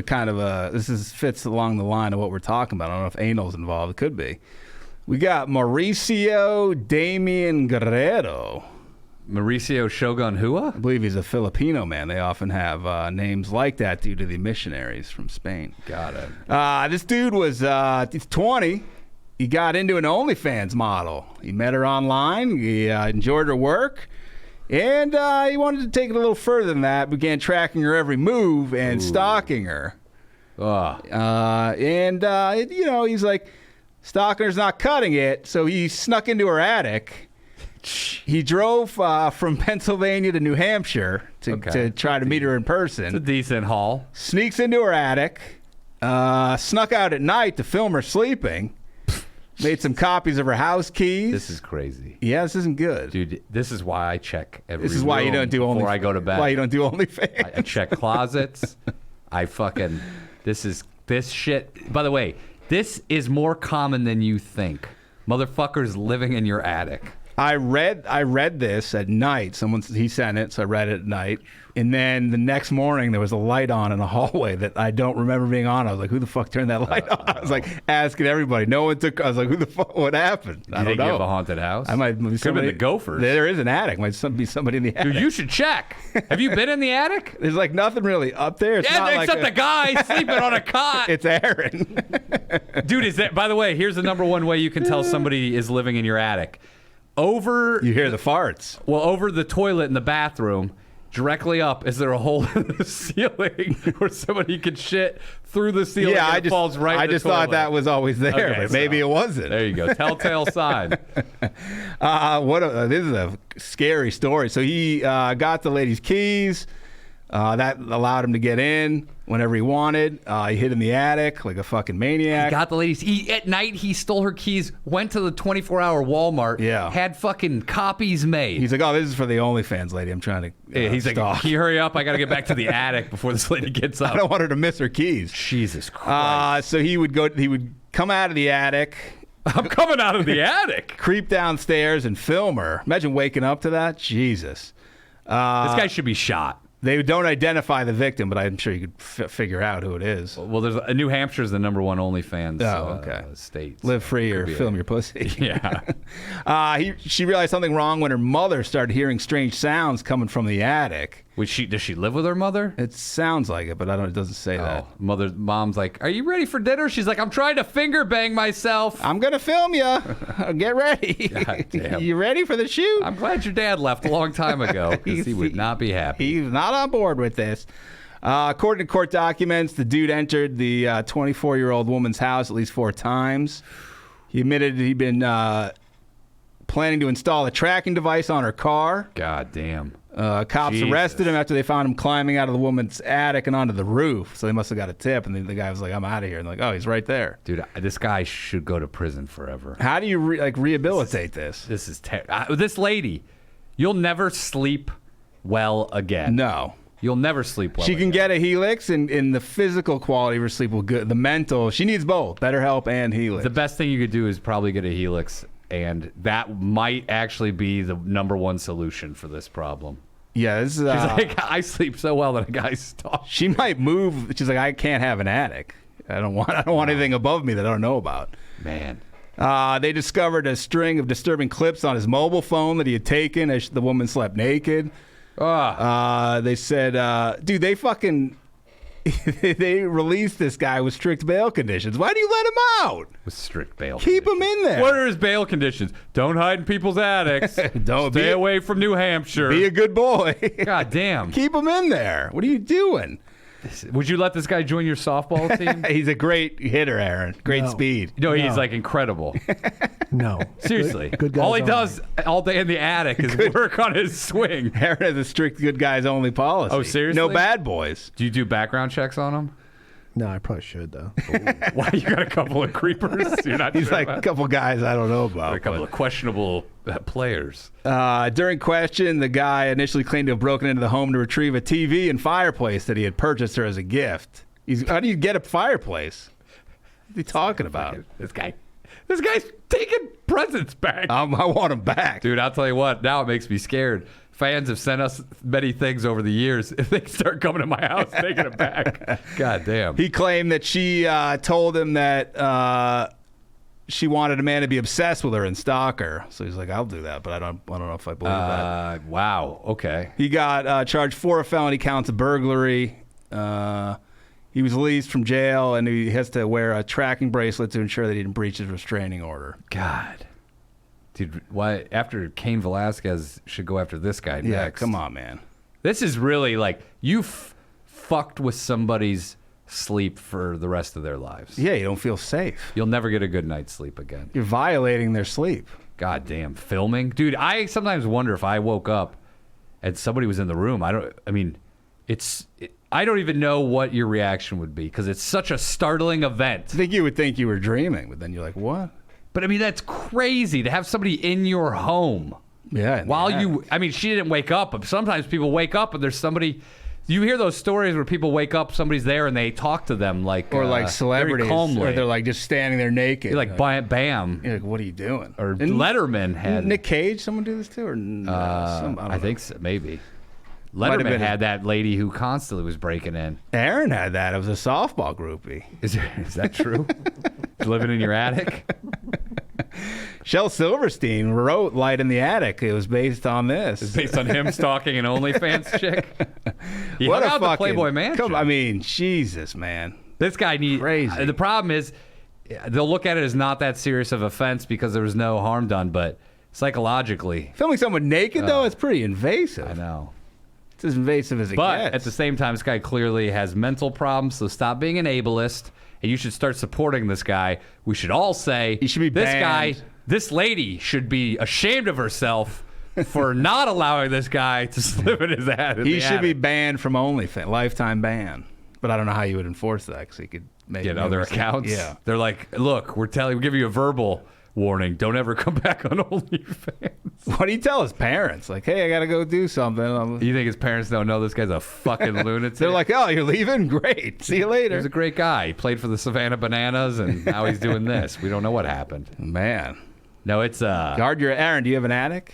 kind of fits along the line of what we're talking about. I don't know if anal's involved. It could be. We got Mauricio Damian Guerrero. Mauricio Shogun Hua? I believe he's a Filipino man. They often have names like that due to the missionaries from Spain. Got it. This dude was he's 20. He got into an OnlyFans model. He met her online. He enjoyed her work. And he wanted to take it a little further than that. Began tracking her every move and stalking her. He's like, stalking her's not cutting it. So he snuck into her attic. He drove from Pennsylvania to New Hampshire to try to meet her in person. It's a decent haul. Sneaks into her attic, snuck out at night to film her sleeping, made some copies of her house keys. This is crazy. Yeah, this isn't good. Dude, this is why I check every This is why you don't do before I go to bed. Why you don't do OnlyFans. I check closets. This shit. By the way, this is more common than you think. Motherfuckers living in your attic. I read this at night. He sent it, so I read it at night. And then the next morning, there was a light on in a hallway that I don't remember being on. I was like, "Who the fuck turned that light on?" I was like asking everybody. No one took. I was like, "Who the fuck? What happened?" I don't know. You have a haunted house? I might be Could have been the Gophers. There is an attic. Might be somebody in the attic. Dude, you should check. Have you been in the attic? There's like nothing really up there. It's not except like the guy sleeping on a cot. It's Aaron. Dude, is that? By the way, here's the number one way you can tell somebody is living in your attic. You hear the farts. Well, over the toilet in the bathroom, directly up, is there a hole in the ceiling where somebody could shit through the ceiling and it falls right in the I just toilet? thought that was always there, Okay, but maybe it wasn't. There you go. Telltale sign. This is a scary story. So he got the lady's keys. That allowed him to get in whenever he wanted. He hid in the attic like a fucking maniac. Got the ladies. At night, he stole her keys, went to the 24-hour Walmart, had fucking copies made. He's like, "Oh, this is for the OnlyFans lady. I'm trying to he's stalk. like, can you hurry up? I got to get back to the attic before this lady gets up. I don't want her to miss her keys." Jesus Christ. So he would come out of the attic. I'm coming out of the attic. Creep downstairs and film her. Imagine waking up to that. Jesus. This guy should be shot. They don't identify the victim, but I'm sure you could figure out who it is. Well, there's New Hampshire's the number one OnlyFans state. Live free or film your pussy. Yeah. She realized something wrong when her mother started hearing strange sounds coming from the attic. Does she live with her mother? It sounds like it, but it doesn't say that. Mom's like, "Are you ready for dinner?" She's like, "I'm trying to finger bang myself." I'm gonna film you. Get ready. God damn. You ready for the shoot? I'm glad your dad left a long time ago because he would not be happy. He's not on board with this. According to court documents, the dude entered the 24-year-old woman's house at least 4 times. He admitted he'd been planning to install a tracking device on her car. God damn. Cops Jesus. arrested him after they found him climbing out of the woman's attic and onto the roof. So they must have got a tip, and the guy was like, "I'm out of here." And they're like, "Oh, he's right there." Dude, this guy should go to prison forever. How do you rehabilitate this? This is this lady, you'll never sleep well again. No. You'll never sleep well She can again. get a Helix, and the physical quality of her sleep will good. The mental, she needs both, BetterHelp and Helix. The best thing you could do is probably get a Helix, and that might actually be the number one solution for this problem. Yeah, this is. She's like, I sleep so well that a guy's talking. She might move. She's like, I can't have an attic. I don't want anything above me that I don't know about. Man. They discovered a string of disturbing clips on his mobile phone that he had taken as the woman slept naked. They said, dude, they fucking they released this guy with strict bail conditions. Why do you let him out? With strict bail Keep him conditions. in there. What are his bail conditions? Don't hide in people's attics. Don't Stay be- away from New Hampshire. Be a good boy. God damn. Keep him in there. What are you doing? Would you let this guy join your softball team? He's a great hitter, Aaron. Great No. speed. No, he's No. like incredible. No. Seriously. Good guys all he only. does all day in the attic is work on his swing. Aaron has a strict good guys only policy. Oh, seriously? No bad boys. Do you do background checks on him? No, I probably should though. Why, you got a couple of creepers? You're not He's sure like a about? couple guys I don't know about. A couple of questionable players. During question, the guy initially claimed to have broken into the home to retrieve a TV and fireplace that he had purchased her as a gift. How do you get a fireplace? What are you talking about? This guy's taking presents back. I want him back. Dude, I'll tell you what, now it makes me scared. Fans have sent us many things over the years. If they start coming to my house, taking it back. God damn. He claimed that she told him that she wanted a man to be obsessed with her and stalk her. So he's like, I'll do that, but I don't know if I believe that. Wow. Okay. He got charged 4 felony counts of burglary. He was released from jail, and he has to wear a tracking bracelet to ensure that he didn't breach his restraining order. God. Dude, why after Cain Velasquez should go after this guy Yeah, next? come on, man. This is really like you fucked with somebody's sleep for the rest of their lives. Yeah, you don't feel safe. You'll never get a good night's sleep again. You're violating their sleep. God damn, filming, dude. I sometimes wonder if I woke up and somebody was in the room. I don't even know what your reaction would be because it's such a startling event. I think you would think you were dreaming, but then you're like, what? But I mean, that's crazy to have somebody in your home. Yeah. in the While attic. she didn't wake up, but sometimes people wake up and there's somebody. You hear those stories where people wake up, somebody's there, and they talk to them like Or like very celebrities, calmly. or they're like just standing there naked. You're like bam. You're like, what are you doing? Or Didn't Letterman had. Nick Cage, someone do this too, or I think so, maybe. Might have Letterman been had that lady who constantly was breaking in. Aaron had that. It was a softball groupie. Is that true? Living in your attic? Shel Silverstein wrote "Light in the Attic." It was based on this. Based on him stalking an OnlyFans chick? He What hung a out the fucking Playboy Mansion. I mean, Jesus, man. This guy needs. Crazy. The problem is, they'll look at it as not that serious of offense because there was no harm done, but psychologically, Filming someone naked though is pretty invasive. I know. It's as invasive as it But gets. at the same time, this guy clearly has mental problems, so stop being an ableist, and you should start supporting this guy. We should all say, He should be this banned. guy, this lady should be ashamed of herself for not allowing this guy to slip in his attic. He should be banned from OnlyFans, lifetime ban. But I don't know how you would enforce that because he could make Get other accounts. Yeah. They're like, look, we're giving you a verbal warning. Don't ever come back on OnlyFans. What do you tell his parents? Like, hey, I got to go do something. You think his parents don't know this guy's a fucking lunatic? They're like, oh, you're leaving? Great. See you he later. was a great guy. He played for the Savannah Bananas, and now he's doing this. We don't know what happened. Man. No, it's Guard your Aaron, do you have an attic?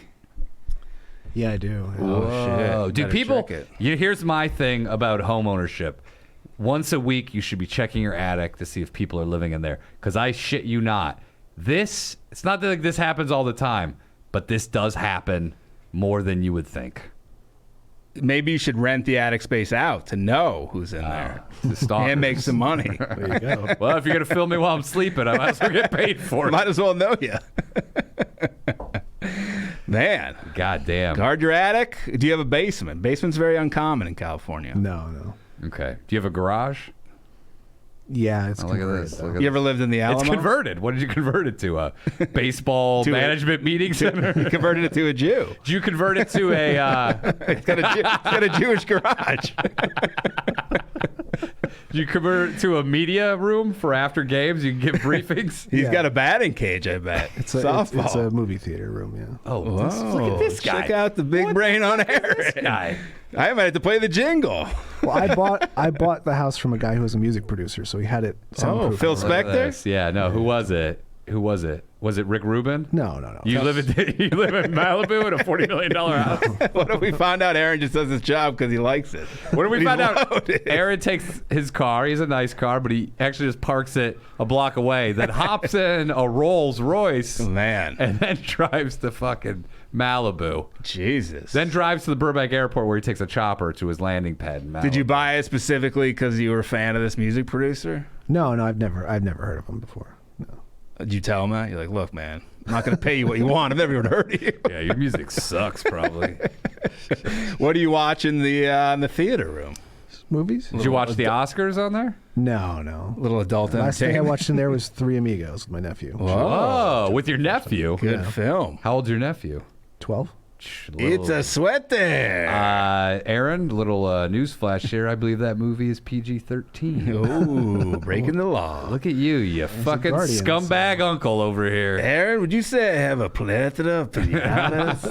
Yeah, I do. Oh, shit. dude, Better people. check it. Here's my thing about home ownership. Once a week, you should be checking your attic to see if people are living in there. Because I shit you not, it's not that like this happens all the time, but this does happen more than you would think. Maybe you should rent the attic space out to know who's in there The stalkers. and make some money. There you go. Well, if you're gonna film me while I'm sleeping, I might as well get paid for it. Might as well know you. Man, God damn. guard your attic. Do you have a basement? Basement's very uncommon in California. No. Okay. Do you have a garage? Yeah, it's Oh, look at converted, this. though. Look at You ever lived in the Alamo? It's converted. What did you convert it to? A baseball To a- management meeting center? You converted it to a Jew. Did you convert it to a? It's got a Jewish garage. Did you convert it to a media room for after games? You can give briefings. He's Yeah. got a batting cage, I bet. It's a softball. It's a movie theater room. Yeah. Oh, Whoa. look at this guy. Check out the big brain on Aaron. This guy. I might have to play the jingle. Well, I bought the house from a guy who was a music producer, so he had it. soundproof. Phil already. Spector? Look at this. Yeah, no. Who was it? Who was it? Was it Rick Rubin? No. You live in Malibu in a $40 million house. What if we found out Aaron just does his job because he likes it? What if we He's found out loaded. Aaron takes his car, he's a nice car, but he actually just parks it a block away, then hops in a Rolls Royce Man, and then drives to fucking Malibu. Jesus. Then drives to the Burbank airport where he takes a chopper to his landing pad in Malibu. Did you buy it specifically because you were a fan of this music producer? No, I've never heard of him before. No. Did you tell him that? You're like, look, man, I'm not going to pay you what you want. I've never even heard of you. Yeah, your music sucks probably. What do you watch in the theater room? Movies? Did you watch the Oscars on there? No. Little adult Last thing I entertainment. watched in there was Three Amigos with my nephew. Oh, with your nephew. Good film. How old's your nephew? 12. It's a sweat there. Aaron, little news flash here. I believe that movie is PG-13. Ooh, breaking the law. Look at you fucking Guardians. scumbag uncle over here. Aaron, would you say I have a plethora of pinatas?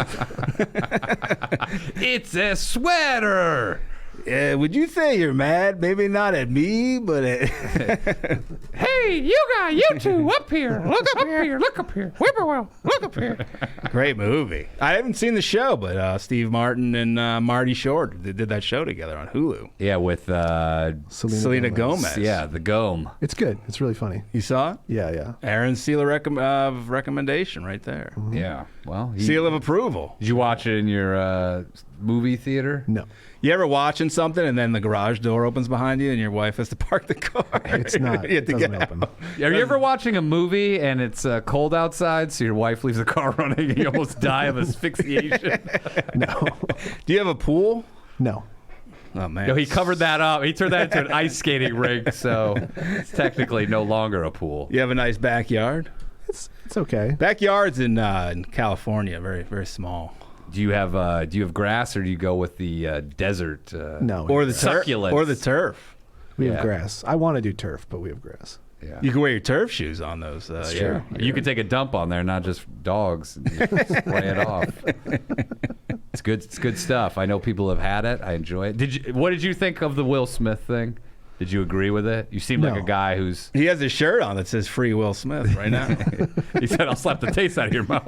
It's a sweater. Would you say you're mad? Maybe not at me, but at... Hey, you two, up here. Look up here. Look up here. Whippoorwill, look up here. Great movie. I haven't seen the show, but Steve Martin and Marty Short did that show together on Hulu. Yeah, with Selena Gomez. yeah, the Gome. It's good. It's really funny. You saw it? Yeah. Aaron's seal of recommendation right there. Yeah. Well, Seal of approval. did you watch it in your movie theater? No. You ever watching something and then the garage door opens behind you and your wife has to park the car? It's not. You have It to doesn't get open. out. Are you ever watching a movie and it's cold outside, so your wife leaves the car running and you almost die of asphyxiation? No. Do you have a pool? No. Oh, man. No, he covered that up. He turned that into an ice skating rink, so it's technically no longer a pool. You have a nice backyard? It's okay. Backyards in California, very, very small. Do you have grass, or do you go with the desert? No. Or the turf. Succulents. Or the turf. we yeah. have grass. I want to do turf, but we have grass. Yeah. You can wear your turf shoes on those. Sure. You could take a dump on there, not just dogs, and just spray it off. It's good. It's good stuff. I know people have had it. I enjoy it. What did you think of the Will Smith thing? Did you agree with it? You seem like No. a guy who's. He has a shirt on that says "Free Will Smith" right now. He said, "I'll slap the taste out of your mouth."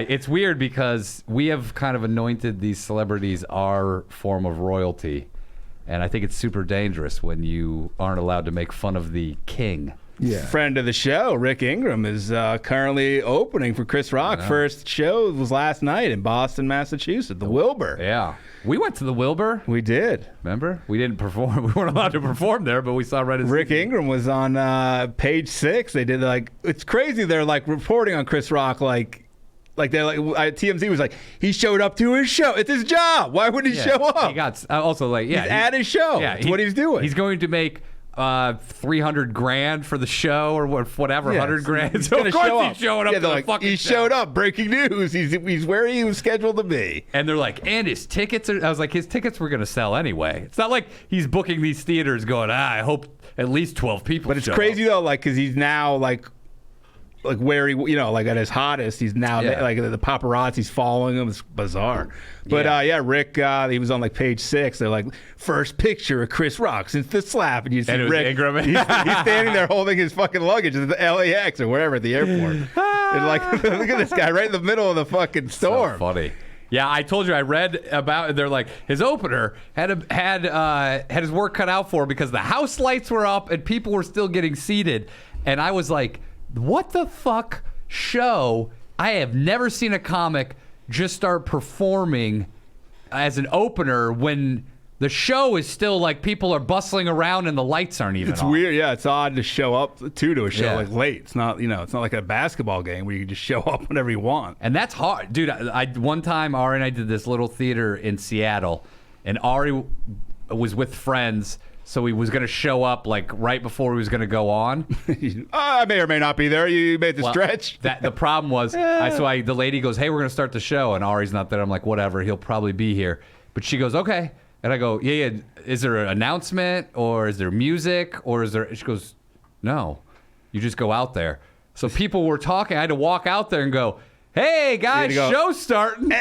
It's weird because we have kind of anointed these celebrities our form of royalty, and I think it's super dangerous when you aren't allowed to make fun of the king. Yeah. Friend of the show, Rick Ingram, is currently opening for Chris Rock. First show was last night in Boston, Massachusetts, the Wilbur. Yeah, we went to the Wilbur. We did. Remember, we didn't perform. We weren't allowed to perform there, but we saw Red. Rick Ingram was on page 6. They did it's crazy. They're like reporting on Chris Rock like they're like TMZ was like, he showed up to his show. It's his job. Why would he show up? He got also like He's at his show. Yeah, That's what he's doing. He's going to make $300,000 for the show or whatever, Yeah, 100 grand. So gonna of course show he's showing up Yeah, to they're the like, fucking he show. showed up. Breaking news. He's where he was scheduled to be. And they're like, and his tickets are. I was like, his tickets were going to sell anyway. It's not like he's booking these theaters going, I hope at least 12 people. But it's show crazy up. though, like because he's now like where he, like at his hottest, he's now Yeah. like the paparazzi's following him. It's bizarre. But Yeah. Rick, he was on like page 6. They're like, first picture of Chris Rock since the slap, and you see And it was Rick. Ingram. He's standing there holding his fucking luggage at the LAX or wherever at the airport. And like, look at this guy right in the middle of the fucking storm. So funny. Yeah, I told you I read about. They're like his opener had his work cut out for him because the house lights were up and people were still getting seated, and I was like, what the fuck show? I have never seen a comic just start performing as an opener when the show is still like people are bustling around and the lights aren't even It's on. weird, yeah. It's odd to show up to a show Yeah. like late. It's not, it's not like a basketball game where you can just show up whenever you want. And that's hard. Dude, I one time Ari and I did this little theater in Seattle, and Ari was with friends, So he was going to show up like right before he was going to go on. I may or may not be there. You made the stretch. The problem was, the lady goes, "Hey, we're going to start the show," and Ari's not there. I'm like, "Whatever, he'll probably be here." But she goes, "Okay," and I go, "Yeah. Is there an announcement or is there music or is there?" She goes, "No, you just go out there." So people were talking. I had to walk out there and go, "Hey guys, show's starting."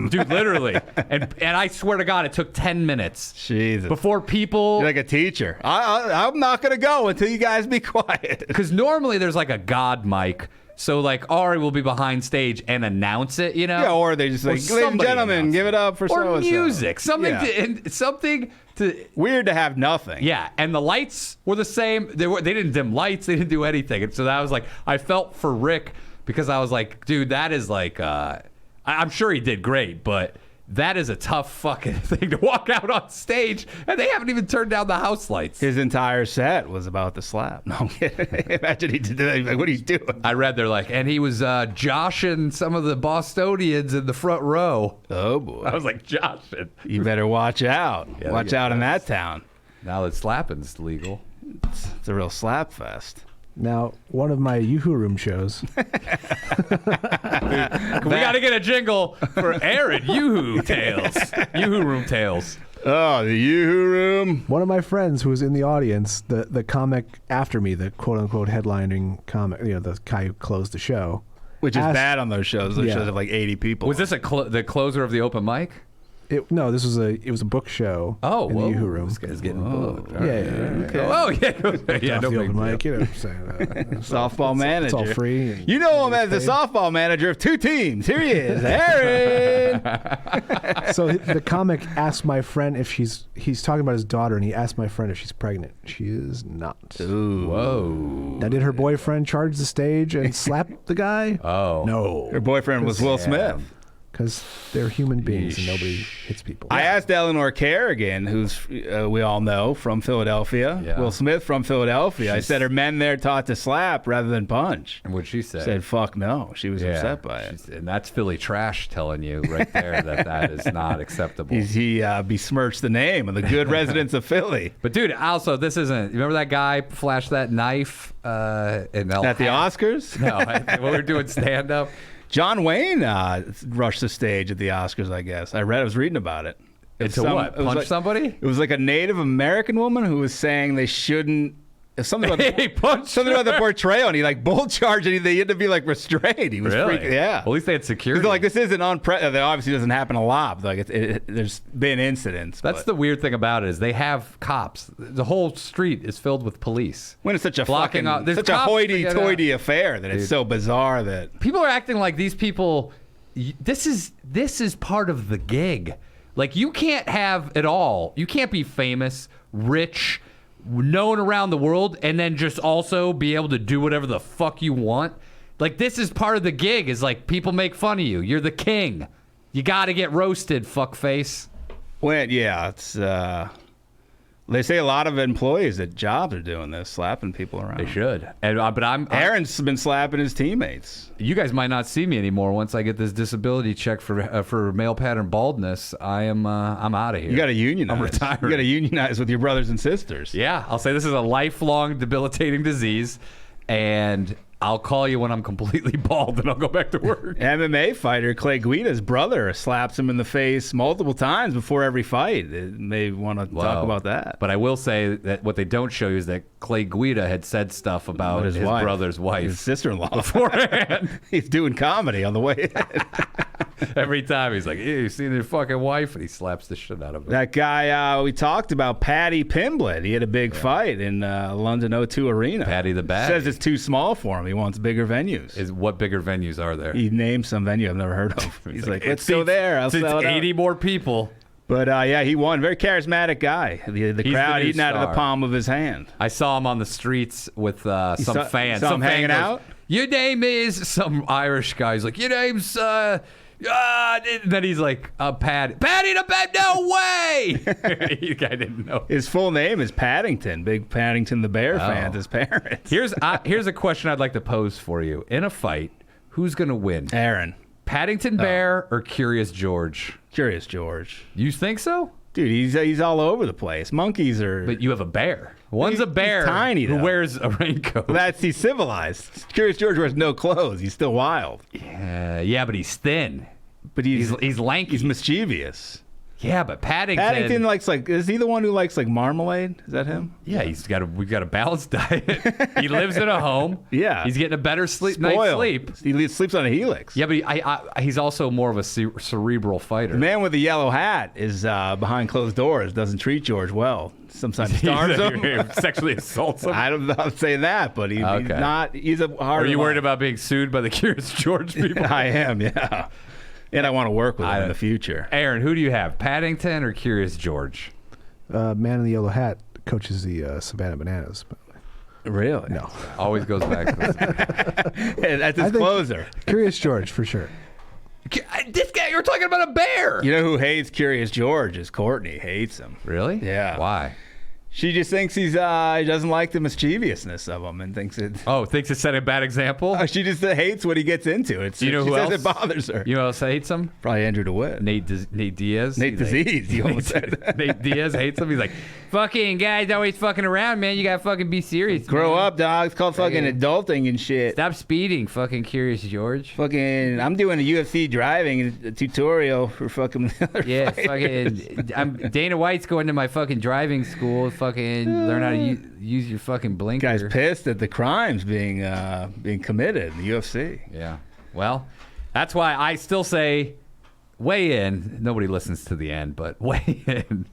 Dude, literally. And I swear to God, it took 10 minutes. Jesus. Before people... You're like a teacher. I'm not going to go until you guys be quiet. Because normally there's like a God mic. So like Ari will be behind stage and announce it, you know? Yeah, or they just like, ladies and gentlemen, give it up for so-and-so. Or music. Something to... Weird to have nothing. Yeah, and the lights were the same. They didn't dim lights. They didn't do anything. And so that was like, I felt for Rick because I was like, dude, that is like, I'm sure he did great, but that is a tough fucking thing to walk out on stage, and they haven't even turned down the house lights. His entire set was about the slap. No, I'm kidding. Imagine he did that. Like, what are you doing? I read they're like, and he was joshing some of the Bostonians in the front row. Oh, boy. I was like, joshing. You better watch out. Yeah, watch out in that town. Now that slapping's legal. It's a real slap fest. Now, one of my Yoo-Hoo Room shows. We got to get a jingle for Aaron Yoo-Hoo Tales. Yoo-Hoo Room Tales. Oh, the Yoo-Hoo Room. One of my friends who was in the audience, the comic after me, the quote-unquote headlining comic, the guy who closed the show. Which is bad on those shows. Those Yeah. shows have like 80 people. Was this the closer of the open mic? No, this was it was a book show. Oh, in whoa. the Yoo-Hoo Room. This guy's getting booked. Yeah. Okay. Oh, yeah. Yeah, Off no the big open deal. mic, you know what I'm saying. Softball manager. It's all free. and You know him as the everybody's softball manager of 2 teams. Here he is, Aaron. paid. So the comic asked my friend if he's talking about his daughter, and he asked my friend if she's pregnant. She is not. Ooh. Whoa. Now, did her boyfriend charge the stage and slap the guy? Oh. No. Her boyfriend was Will Smith. Because they're human beings and nobody hits people. I asked Eleanor Kerrigan, who's we all know from Philadelphia. Yeah. Will Smith from Philadelphia. I said, are men there taught to slap rather than punch? And what'd she say? Said, fuck no. She was upset by it. And that's Philly trash telling you right there that is not acceptable. He besmirched the name of the good residents of Philly. But dude, also this isn't. You remember that guy flashed that knife in At the Oscars? No, when we were doing stand up. John Wayne rushed the stage at the Oscars, I guess. I was reading about it. Into what? Punch somebody? It was like a Native American woman who was saying they shouldn't. Something about He punched something about the her. portrayal, and he like bull charged, and they had to be like restrained. He was Really? freaking, yeah. Well, at least they had security. He's like, this isn't that obviously doesn't happen a lot. But like there's been incidents. That's the weird thing about it is they have cops. The whole street is filled with police. when it's such a blocking fucking out- there's such a cops to get hoity-toity affair that it's so bizarre that People are acting like these people. This is part of the gig. Like you can't have it all. You can't be famous, rich, known around the world, and then just also be able to do whatever the fuck you want. Like this is part of the gig. Is like people make fun of you. You're the king. You got to get roasted, fuckface. it's. They say a lot of employees at jobs are doing this, slapping people around. They should. And but Aaron's been slapping his teammates. You guys might not see me anymore once I get this disability check for male pattern baldness. I'm out of here. You got to unionize. I'm retiring. You got to unionize with your brothers and sisters. Yeah, I'll say this is a lifelong debilitating disease, and I'll call you when I'm completely bald, and I'll go back to work. MMA fighter Clay Guida's brother slaps him in the face multiple times before every fight. They may want to talk about that. But I will say that what they don't show you is that Clay Guida had said stuff about his brother's wife. His sister-in-law. Beforehand. He's doing comedy on the way in. Every time he's like, "Hey, you seen your fucking wife?" And he slaps the shit out of him. That guy we talked about, Paddy Pimblett. He had a big fight in London O2 Arena. Paddy the Baddy. Says it's too small for him. He wants bigger venues. What bigger venues are there? He named some venue I've never heard of. He's like, let's go It's- there. I'll it's sell it out. 80 more people. But yeah, he won. Very charismatic guy. The He's crowd the new eating out of the star. palm of his hand. I saw him on the streets with some fans. saw Some him fan hanging goes, out? Your name is some Irish guy. He's like, your name's and then he's like, Paddy the Bad. No way. The guy didn't know. His full name is Paddington. Big Paddington the Bear fans. His parents. Here's a question I'd like to pose for you. In a fight, who's gonna win? Aaron. Paddington Bear or Curious George? Curious George. You think so? Dude, he's all over the place. Monkeys are. But you have a bear. One's a bear tiny, who though. wears a raincoat. He's civilized. Curious George wears no clothes. He's still wild. Yeah, but he's thin. But He's lanky. He's mischievous. Yeah, but Paddington. Paddington likes is he the one who likes marmalade? Is that him? Yeah, we've got a balanced diet. He lives in a home. Yeah. He's getting a better night's Spoiled. sleep. He sleeps on a helix. Yeah, but he's also more of a cerebral fighter. The man with the yellow hat is behind closed doors. Doesn't treat George well. Sometimes starves him. Sexually assaults him. I don't know if say that, but he's not. He's a hard. Are you worried about being sued by the Curious George people? I am. Yeah. And I want to work with him in the future. Aaron, who do you have, Paddington or Curious George? Man in the yellow hat coaches the Savannah Bananas. Really? No. Always goes back to this. That's his closer. Curious George, for sure. This guy, you're talking about a bear. You know who hates Curious George is Courtney. Hates him. Really? Yeah. Why? She just thinks he doesn't like the mischievousness of him and thinks it. Thinks it's setting a bad example? She just hates what he gets into. You know she who says else? it bothers her. You know who else hates him? Probably Andrew DeWitt. Nate Diaz. Nate Disease. You almost said that. Nate Diaz hates him. He's like, fucking guys always fucking around, man. You gotta fucking be serious. Grow man. up, dog. It's called fucking adulting and shit. Stop speeding, fucking Curious George. Fucking, I'm doing a UFC driving tutorial for fucking other Yeah, fighters. fucking. Dana White's going to my fucking driving school. Fucking learn how to use your fucking blinker. Guy's pissed at the crimes being committed in the UFC. Yeah. Well, that's why I still say, weigh in. Nobody listens to the end, but weigh in.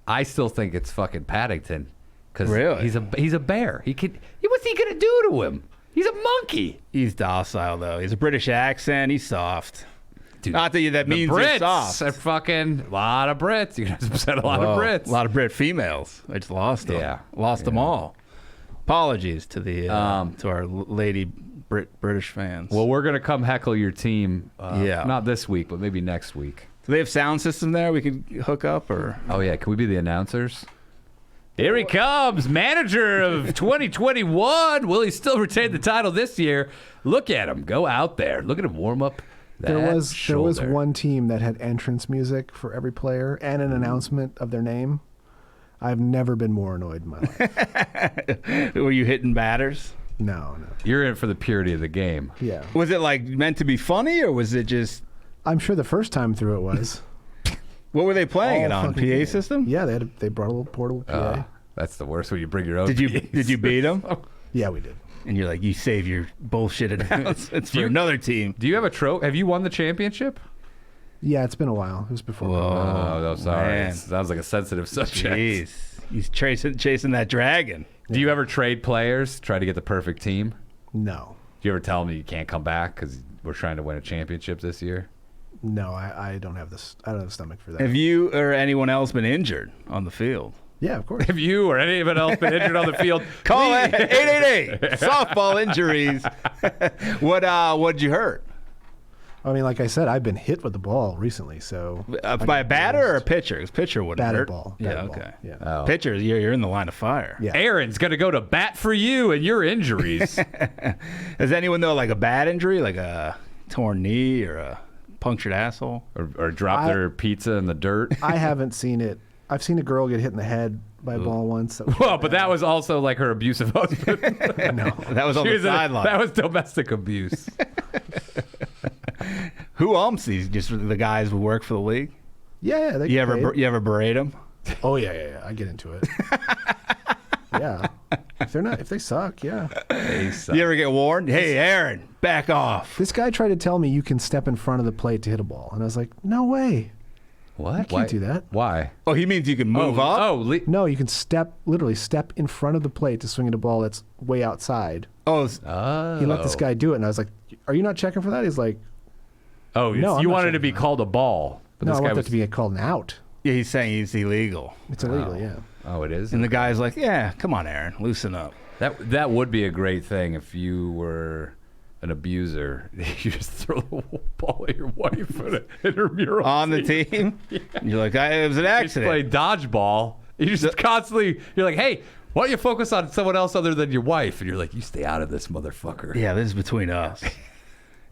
I still think it's fucking Paddington. Because Really? he's a bear. What's he gonna do to him? He's a monkey. He's docile though. He's a British accent. He's soft. Dude, Not that that means Brits you're soft. are fucking a lot of Brits. You're gonna upset a lot of Brits. A lot of Brit females. I just lost them. Yeah. Lost them all. Apologies to the to our lady British fans. Well, we're gonna come heckle your team. Yeah. Not this week, but maybe next week. do they have sound system there we could hook up or? Oh yeah, can we be the announcers? Here he comes, manager of 2021. Will he still retain the title this year? Look at him, go out there. Look at him warm up. There was shoulder. one team that had entrance music for every player and an announcement of their name. I've never been more annoyed in my life. Were you hitting batters? No. You're in for the purity of the game. Yeah. Was it like meant to be funny or was it just? I'm sure the first time through it was. What were they playing All it on? PA fucking game. system? Yeah, they brought a little portable PA. That's the worst when you bring your own. Did you PAs. did you beat them? Yeah, we did. And you're like, you save your bullshit announcements for another team. Do you have a trophy? Have you won the championship? Yeah, it's been a while. It was before. Whoa. Oh, no, sorry. man. It sounds like a sensitive subject. Jeez. He's chasing that dragon. Do you ever trade players, try to get the perfect team? No. Do you ever tell them you can't come back because we're trying to win a championship this year? No, I don't have this. I don't have the stomach for that. Have you or anyone else been injured on the field? Yeah, of course. Have you or anyone else been injured on the field? Call it 888 softball injuries. What'd you hurt? I mean, like I said, I've been hit with the ball recently, so By a batter or a pitcher? Because pitcher wouldn't batted hurt. ball. Yeah, batted ball. okay. Yeah. Oh. Pitcher, you're in the line of fire. Yeah. Aaron's going to go to bat for you and your injuries. Does anyone know like a bad injury, like a torn knee or a punctured asshole? or drop their pizza in the dirt. I haven't seen it. I've seen a girl get hit in the head by a ball once. That was Well, but that was also like her abusive husband. no. That was on She the was in- sideline. That was domestic abuse. Who umps these? Just the guys who work for the league? Yeah, they You get paid. ever berate them? Oh yeah. I get into it. Yeah. If they suck, yeah. You ever get warned? Hey, Aaron, back off. This guy tried to tell me you can step in front of the plate to hit a ball, and I was like, no way. What? You can't do that. Why? Oh, he means you can move up? No, you can literally step in front of the plate to swing at a ball that's way outside. Oh, He let this guy do it, and I was like, are you not checking for that? He's like, Oh, No, I'm you not wanted to checking be that. called a ball. But no, this I guy want was that to be called an out. yeah, he's saying he's illegal. It's illegal, yeah. Oh, it is? And the guy's like, yeah, come on, Aaron, loosen up. That would be a great thing if you were an abuser. You just throw the ball at your wife in her mural. On the team? And you're like, it was an You just accident. play dodgeball. You just constantly, you're like, hey, why don't you focus on someone else other than your wife? And you're like, you stay out of this, motherfucker. Yeah, this is between us.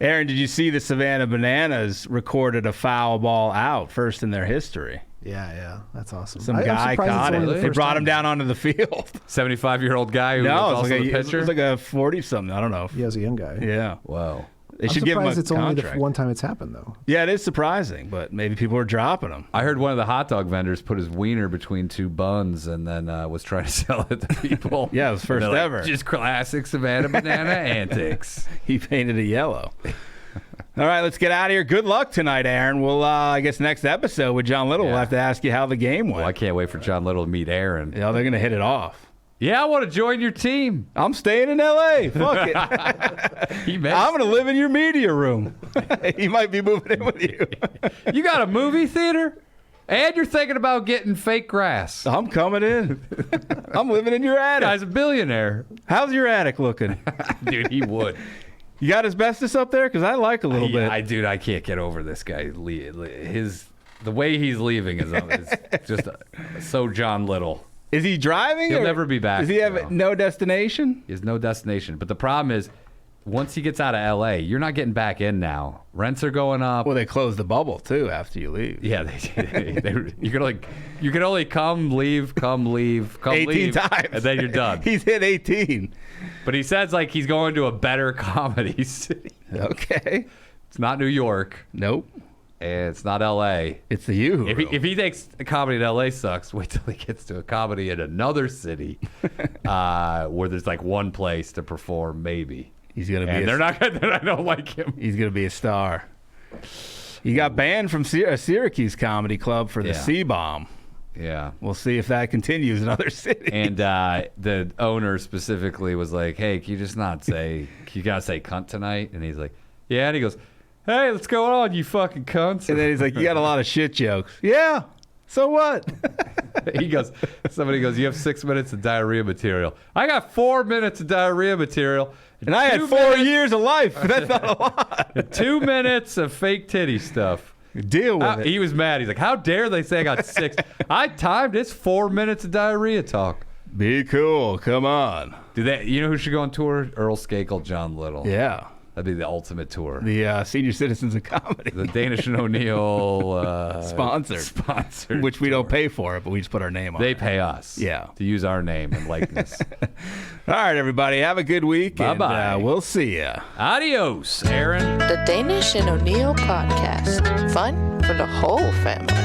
Aaron, did you see the Savannah Bananas recorded a foul ball out, first in their history? Yeah, that's awesome. Some I'm guy surprised it's caught only it. the They first brought time. him down onto the field. 75-year-old guy who was No, also it the pitcher. was like a 40-something. I don't know. Yeah, as a young guy. Yeah. Whoa. They I'm should give him a surprised it's only the contract. one time it's happened, though. Yeah, it is surprising, but maybe people are dropping him. I heard one of the hot dog vendors put his wiener between two buns and then was trying to sell it to people. Yeah, it was first They're like, ever. Just classic Savannah Banana antics. He painted it yellow. All right, let's get out of here. Good luck tonight, Aaron. We'll, I guess, next episode with John Little, we'll Yeah. have to ask you how the game went. Well, I can't wait for John Little to meet Aaron. You know, they're going to hit it off. Yeah, I want to join your team. I'm staying in L.A. Fuck it. I'm going to live in your media room. He might be moving in with you. You got a movie theater? And you're thinking about getting fake grass. I'm coming in. I'm living in your attic. Guy's a billionaire. How's your attic looking? Dude, he would. You got asbestos up there? Because I like a little bit. I can't get over this guy. The way he's leaving is just so John Little. Is he driving? He'll or never be back, Does he have though. no destination? He has no destination. But the problem is, once he gets out of L.A., you're not getting back in now. Rents are going up. Well, they close the bubble, too, after you leave. Yeah, you can only come, leave, 18 times. and then you're done. He's hit 18. But he says like he's going to a better comedy city. Okay. It's not New York, Nope. and it's not L.A. It's the Yoo-hoo If room. he thinks a comedy in L.A. sucks, wait till he gets to a comedy in another city where there's like one place to perform, maybe. He's gonna be. And I don't like him. He's gonna be a star. He got banned from Syracuse Comedy Club for the Yeah. C-bomb. Yeah. We'll see if that continues in other cities. And the owner specifically was like, "Hey, can you just not say? You gotta say cunt tonight?" And he's like, "Yeah." And he goes, "Hey, what's going on, you fucking cunts?" And then he's like, "You got a lot of shit jokes." Yeah. So what? Somebody goes, "You have 6 minutes of diarrhea material." I got 4 minutes of diarrhea material. And I had 2 4 minutes- years of life. That's not a lot. 2 minutes of fake titty stuff. Deal with it. He was mad. He's like, "How dare they say I got 6? I timed it's 4 minutes of diarrhea talk." Be cool. Come on. You know who should go on tour? Earl Skakel, John Little. Yeah. That'd be the ultimate tour. The senior citizens of comedy. The Danish and O'Neill Sponsored. Which we don't pay for it, but we just put our name on They it. pay us. Yeah. To use our name and likeness. All right, everybody. Have a good week. Bye-bye. And, we'll see ya. Adios, Aaron. The Danish and O'Neill podcast. Fun for the whole family.